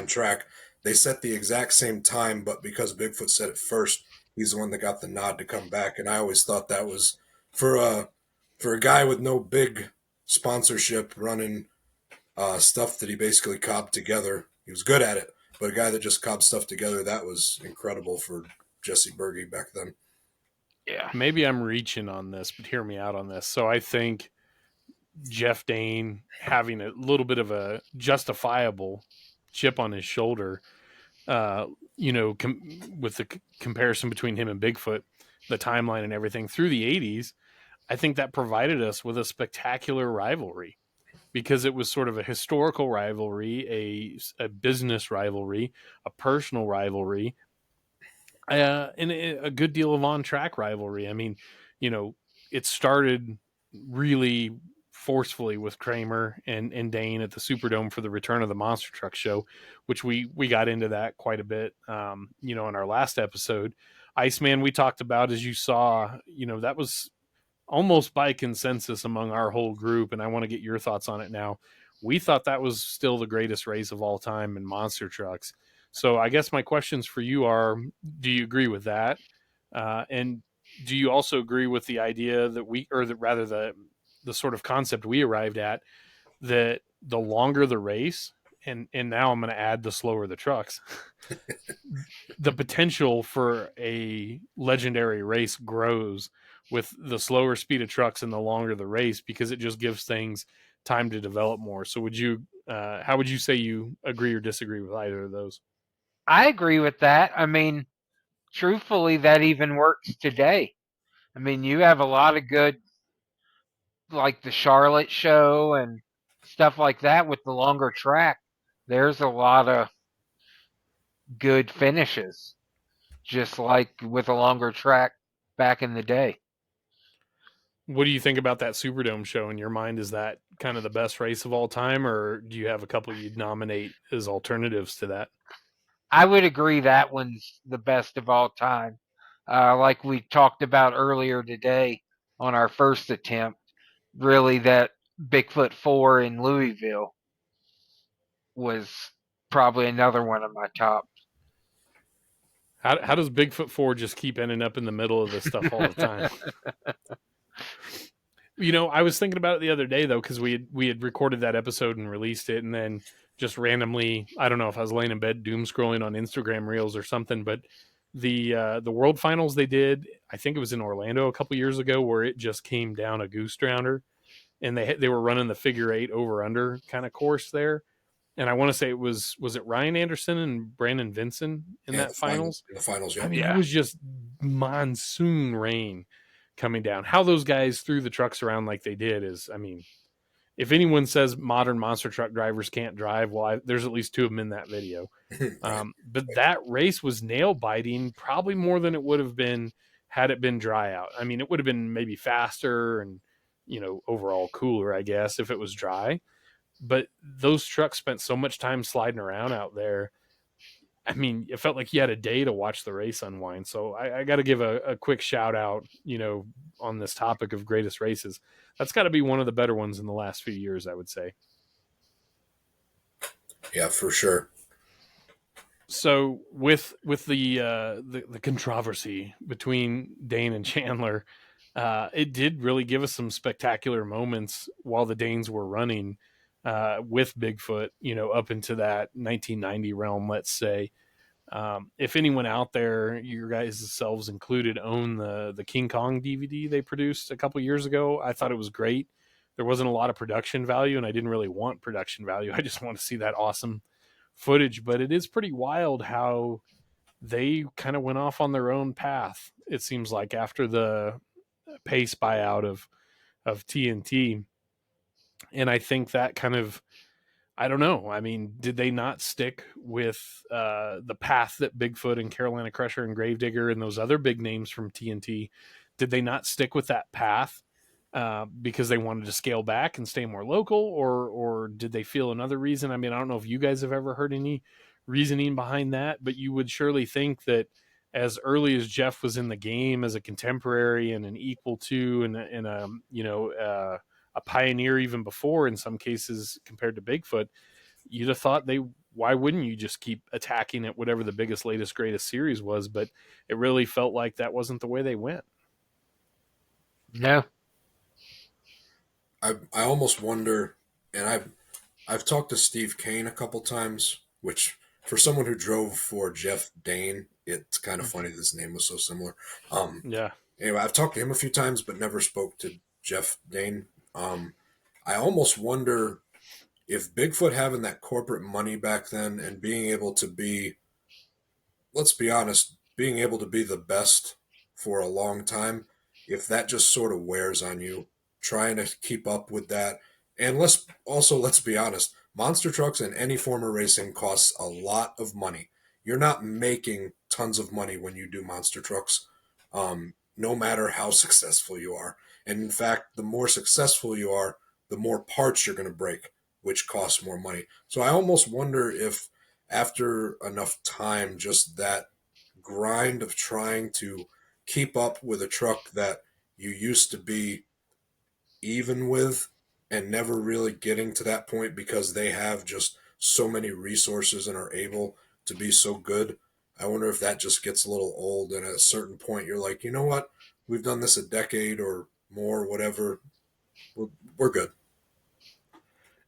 track. They set the exact same time, but because Bigfoot said it first, he's the one that got the nod to come back. And I always thought that was for a guy with no big sponsorship running stuff that he basically cobbed together. He was good at it, but a guy that just cobbed stuff together, that was incredible for Jesse Berge back then. Yeah. Maybe I'm reaching on this, but hear me out on this. So I think Jeff Dane having a little bit of a justifiable chip on his shoulder, with the comparison between him and Bigfoot, the timeline and everything through the 80s, I think that provided us with a spectacular rivalry because it was sort of a historical rivalry, a business rivalry, a personal rivalry, and a good deal of on-track rivalry. I mean, it started really forcefully with Kramer and Dane at the Superdome for the return of the Monster Truck Show, which we got into that quite a bit, in our last episode. Iceman, we talked about, as you saw, that was almost by consensus among our whole group, and I want to get your thoughts on it now. We thought that was still the greatest race of all time in monster trucks. So I guess my questions for you are, do you agree with that? And do you also agree with the idea that the sort of concept we arrived at, that the longer the race, and now I'm going to add the slower the trucks, the potential for a legendary race grows with the slower speed of trucks and the longer the race, because it just gives things time to develop more. So how would you say you agree or disagree with either of those? I agree with that. I mean, truthfully, that even works today. I mean, you have a lot of good, like the Charlotte show and stuff like that with the longer track. There's a lot of good finishes, just like with a longer track back in the day. What do you think about that Superdome show in your mind? Is that kind of the best race of all time, or do you have a couple you'd nominate as alternatives to that? I would agree that one's the best of all time. Like we talked about earlier today on our first attempt, really that Bigfoot 4 in Louisville was probably another one of my top. How does Bigfoot 4 just keep ending up in the middle of this stuff all the time? I was thinking about it the other day, though, because we had recorded that episode and released it, and then just randomly, I don't know if I was laying in bed doom scrolling on Instagram Reels or something, but the World Finals they did, I think it was in Orlando a couple years ago, where it just came down a goose drowner, and they were running the figure 8 over under kind of course there, and I want to say it was it Ryan Anderson and Brandon Vincent in that finals? In the finals, yeah. I mean, it was just monsoon rain coming down. How those guys threw the trucks around like they did is, I mean, if anyone says modern monster truck drivers can't drive, well, there's at least 2 of them in that video. But that race was nail biting, probably more than it would have been had it been dry out. I mean, it would have been maybe faster and, overall cooler, I guess, if it was dry. But those trucks spent so much time sliding around out there. I mean, it felt like you had a day to watch the race unwind. So I got to give a quick shout out, on this topic of greatest races. That's got to be one of the better ones in the last few years, I would say. Yeah, for sure. So with the controversy between Dane and Chandler, it did really give us some spectacular moments while the Danes were running with Bigfoot, up into that 1990 realm, let's say. If anyone out there, you guys selves included, own the King Kong DVD they produced a couple years ago, I thought it was great. There wasn't a lot of production value, and I didn't really want production value. I just want to see that awesome footage. But it is pretty wild how they kind of went off on their own path. It seems like after the Pace buyout of TNT, and I think that kind of, I don't know. I mean, did they not stick with the path that Bigfoot and Carolina Crusher and Gravedigger and those other big names from TNT, did they not stick with that path because they wanted to scale back and stay more local, or did they feel another reason? I mean, I don't know if you guys have ever heard any reasoning behind that, but you would surely think that as early as Jeff was in the game as a contemporary and an equal to and a pioneer even before in some cases compared to Bigfoot, you'd have thought why wouldn't you just keep attacking at whatever the biggest, latest, greatest series was? But it really felt like that wasn't the way they went. No. I almost wonder, and I've talked to Steve Kane a couple times, which for someone who drove for Jeff Dane, it's kind of funny this name was so similar. Yeah. Anyway, I've talked to him a few times, but never spoke to Jeff Dane. I almost wonder if Bigfoot having that corporate money back then and being able to be, let's be honest, being able to be the best for a long time, if that just sort of wears on you, trying to keep up with that. And let's be honest, monster trucks and any form of racing costs a lot of money. You're not making tons of money when you do monster trucks, no matter how successful you are. And in fact, the more successful you are, the more parts you're going to break, which costs more money. So I almost wonder if after enough time, just that grind of trying to keep up with a truck that you used to be even with and never really getting to that point because they have just so many resources and are able to be so good. I wonder if that just gets a little old, and at a certain point you're like, you know what? We've done this a decade or more, whatever. We're good.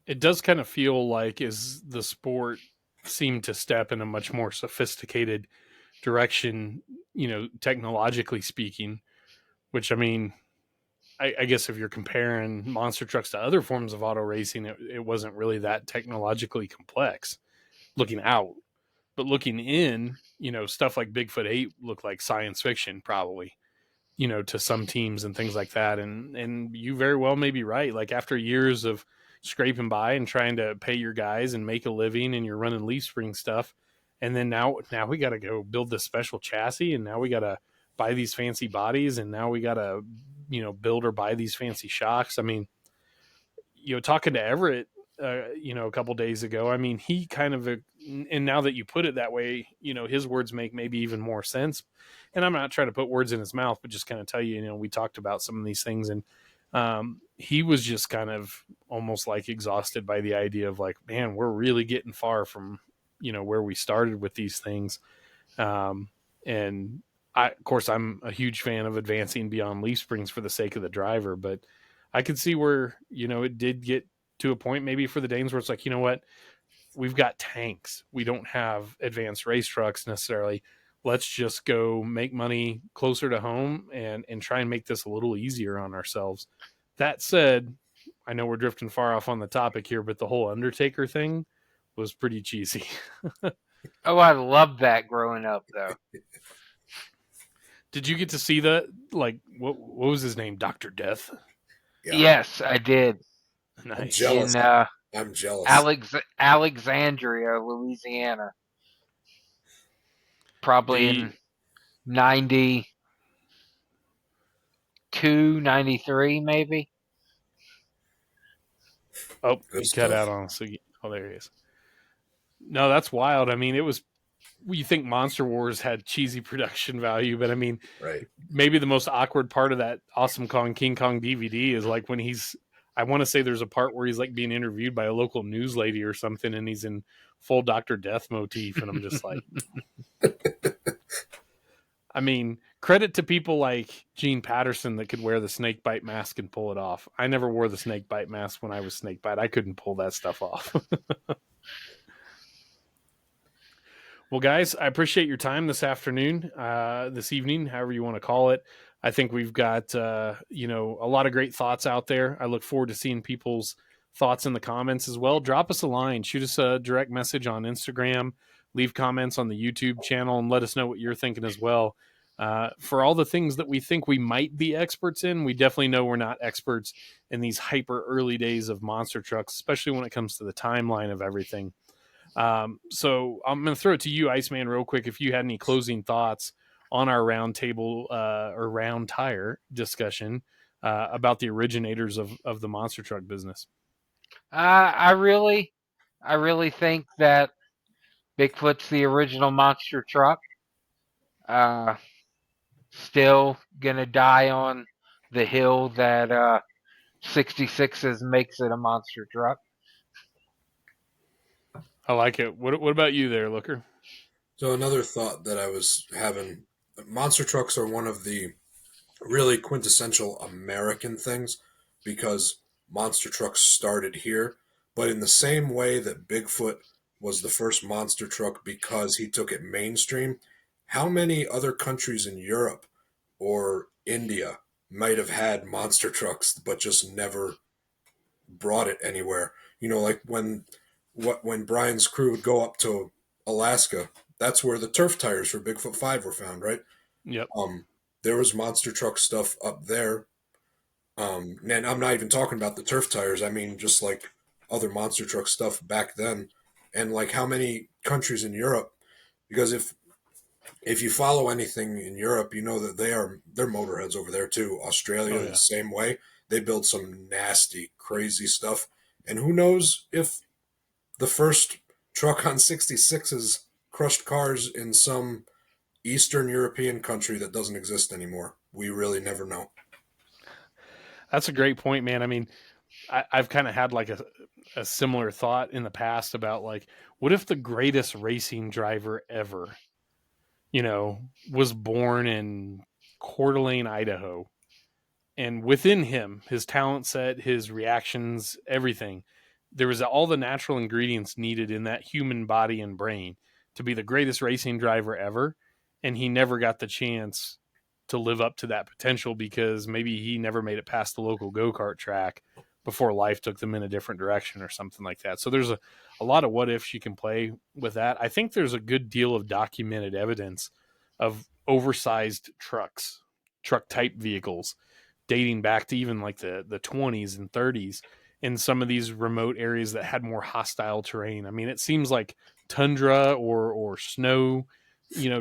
It does kind of feel like as the sport seemed to step in a much more sophisticated direction, technologically speaking, which, I mean, I guess if you're comparing monster trucks to other forms of auto racing, it wasn't really that technologically complex looking out. But looking in, stuff like Bigfoot 8 looked like science fiction probably, to some teams and things like that. And you very well may be right. Like after years of scraping by and trying to pay your guys and make a living, and you're running leaf spring stuff, and then now we got to go build this special chassis, and now we got to buy these fancy bodies, and now we got to build or buy these fancy shocks. I mean, talking to Everett a couple days ago, I mean, he kind of, and now that you put it that way, his words make maybe even more sense. And I'm not trying to put words in his mouth, but just kind of tell you, we talked about some of these things, and he was just kind of almost like exhausted by the idea of like, man, we're really getting far from, where we started with these things. And of course, I'm a huge fan of advancing beyond leaf springs for the sake of the driver, but I could see where, it did get to a point maybe for the Danes where it's like, you know what, we've got tanks. We don't have advanced race trucks necessarily. Let's just go make money closer to home and try and make this a little easier on ourselves. That said, I know we're drifting far off on the topic here, but the whole Undertaker thing was pretty cheesy. Oh, I loved that growing up, though. Did you get to see that? Like, what was his name? Dr. Death? Yeah. Yes, I did. Nice. I'm jealous. In I'm jealous. Alexandria, Louisiana. Probably in 92, 93, maybe. Oh, Good he stuff. cut out on us. Oh, there he is. No, that's wild. I mean, it was, you think Monster Wars had cheesy production value, but I mean, right. Maybe the most awkward part of that Awesome Kong King Kong DVD is like when he's I want to say there's a part where he's like being interviewed by a local news lady or something, and he's in full Dr. Death motif, and I'm just like, I mean, credit to people like Gene Patterson that could wear the snake bite mask and pull it off. I never wore the snake bite mask when I was snake bite. I couldn't pull that stuff off. Well, guys, I appreciate your time this afternoon, this evening, however you want to call it. I think we've got, a lot of great thoughts out there. I look forward to seeing people's thoughts in the comments as well. Drop us a line, shoot us a direct message on Instagram, leave comments on the YouTube channel, and let us know what you're thinking as well. For all the things that we think we might be experts in, we definitely know we're not experts in these hyper early days of monster trucks, especially when it comes to the timeline of everything. So I'm going to throw it to you, Iceman, real quick. If you had any closing thoughts on our roundtable or Roundtire discussion about the originators of the monster truck business. I really think that Bigfoot's the original monster truck. Still gonna die on the hill that 66s makes it a monster truck. I like it. What about you there, Looker? So another thought that I was having, monster trucks are one of the really quintessential American things because monster trucks started here. But in the same way that Bigfoot was the first monster truck because he took it mainstream, how many other countries in Europe or India might have had monster trucks but just never brought it anywhere? Like when Brian's crew would go up to Alaska, that's where the turf tires for Bigfoot 5 were found, right? Yep. There was monster truck stuff up there. And I'm not even talking about the turf tires. I mean, just like other monster truck stuff back then. And like how many countries in Europe, because if you follow anything in Europe, you know that they're motorheads over there too. Australia, the same way. They build some nasty, crazy stuff. And who knows if the first truck on 66s crushed cars in some Eastern European country that doesn't exist anymore. We really never know. That's a great point, man. I mean, I've kind of had like a similar thought in the past about like, what if the greatest racing driver ever, was born in Coeur d'Alene, Idaho, and within him, his talent set, his reactions, everything, there was all the natural ingredients needed in that human body and brain to be the greatest racing driver ever. And he never got the chance to live up to that potential because maybe he never made it past the local go-kart track before life took them in a different direction or something like that. So there's a lot of what ifs you can play with that. I think there's a good deal of documented evidence of oversized truck type vehicles dating back to even like the 20s and 30s in some of these remote areas that had more hostile terrain. I mean, it seems like tundra or snow,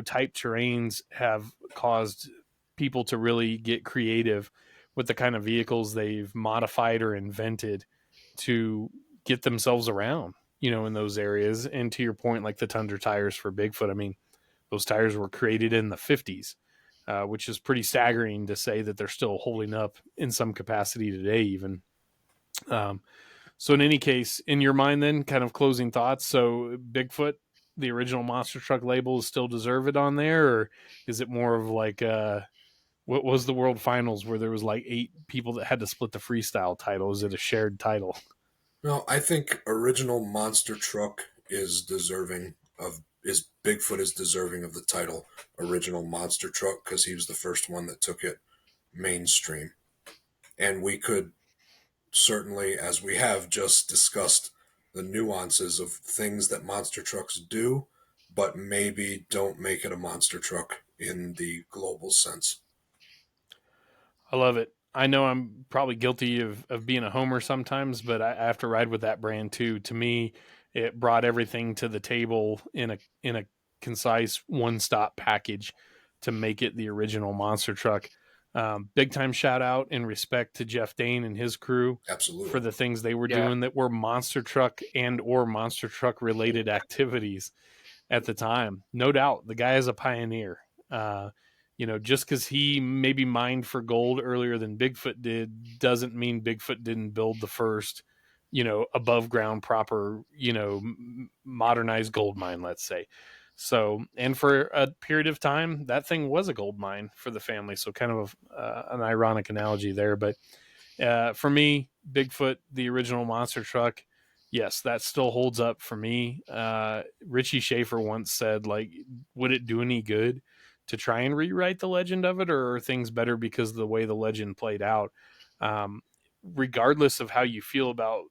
type terrains have caused people to really get creative with the kind of vehicles they've modified or invented to get themselves around, in those areas. And to your point, like the tundra tires for Bigfoot, I mean, those tires were created in the 50s, which is pretty staggering to say that they're still holding up in some capacity today, even. So in any case, in your mind then, kind of closing thoughts. So Bigfoot, the original monster truck label, is still deserved on there, or is it more of like what was the World Finals where there was like 8 people that had to split the freestyle title? Is it a shared title? No, I think original monster truck is Bigfoot is deserving of the title original monster truck because he was the first one that took it mainstream. And we could certainly, as we have just discussed, the nuances of things that monster trucks do, but maybe don't make it a monster truck in the global sense. I love it. I know I'm probably guilty of being a homer sometimes, but I have to ride with that brand too. To me, it brought everything to the table in a concise one-stop package to make it the original monster truck. Big time shout out and respect to Jeff Dane and his crew. Absolutely. For the things they were doing that were monster truck and or monster truck related activities at the time. No doubt the guy is a pioneer. just because he maybe mined for gold earlier than Bigfoot did doesn't mean Bigfoot didn't build the first, above ground proper, modernized gold mine, let's say. So, and for a period of time, that thing was a gold mine for the family. So kind of an ironic analogy there. But for me, Bigfoot, the original monster truck, yes, that still holds up for me. Richie Schaefer once said, like, would it do any good to try and rewrite the legend of it, or are things better because of the way the legend played out? Regardless of how you feel about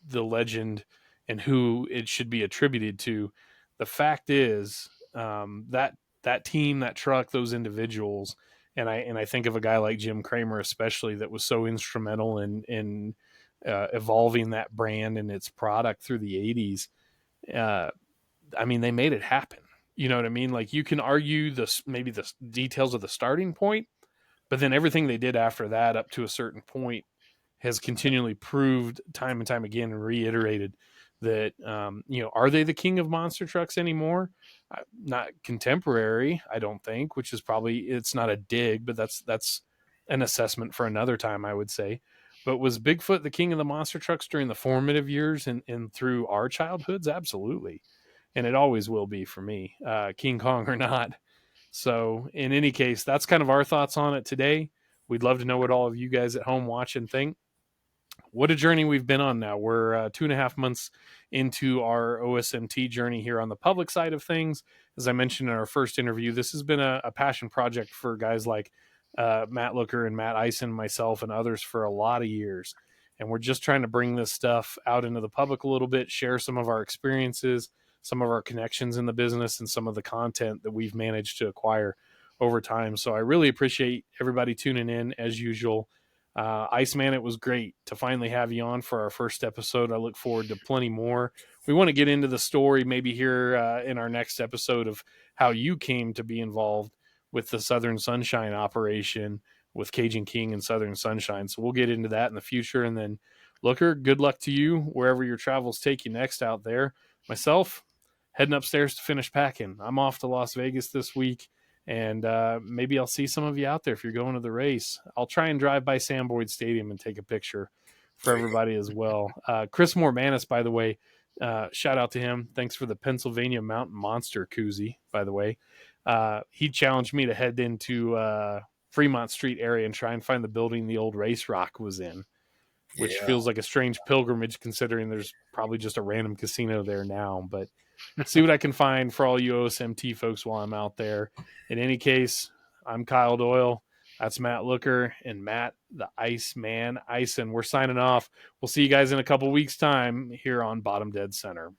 the legend and who it should be attributed to, the fact is that team, that truck, those individuals, and I think of a guy like Jim Kramer especially, that was so instrumental in evolving that brand and its product through the 80s. I mean, they made it happen. You know what I mean? Like, you can argue maybe the details of the starting point, but then everything they did after that up to a certain point has continually proved time and time again and reiterated that, are they the king of monster trucks anymore? Not contemporary, I don't think, which is probably, it's not a dig, but that's an assessment for another time, I would say. But was Bigfoot the king of the monster trucks during the formative years and through our childhoods? Absolutely. And it always will be for me, King Kong or not. So in any case, that's kind of our thoughts on it today. We'd love to know what all of you guys at home watch and think. What a journey we've been on now. We're 2.5 months into our OSMT journey here on the public side of things. As I mentioned in our first interview, this has been a passion project for guys like Matt Looker and Matt Iceman, myself, and others for a lot of years. And we're just trying to bring this stuff out into the public a little bit, share some of our experiences, some of our connections in the business, and some of the content that we've managed to acquire over time. So I really appreciate everybody tuning in as usual. Iceman, it was great to finally have you on for our first episode. I look forward to plenty more. We want to get into the story maybe here in our next episode of how you came to be involved with the Southern Sunshine operation with Cajun King and Southern Sunshine. So we'll get into that in the future. And then, Looker, good luck to you wherever your travels take you next out there. Myself, heading upstairs to finish packing. I'm off to Las Vegas this week. And maybe I'll see some of you out there if you're going to the race. I'll try and drive by Sam Boyd Stadium and take a picture for everybody as well. Chris Mormanis, by the way, shout out to him. Thanks for the Pennsylvania Mountain Monster koozie, by the way. He challenged me to head into Fremont Street area and try and find the building the old Race Rock was in, which feels like a strange pilgrimage considering there's probably just a random casino there now. But see what I can find for all you OSMT folks while I'm out there. In any case, I'm Kyle Doyle. That's Matt Looker and Matt, the Iceman Ison. We're signing off. We'll see you guys in a couple weeks' time here on Bottom Dead Center.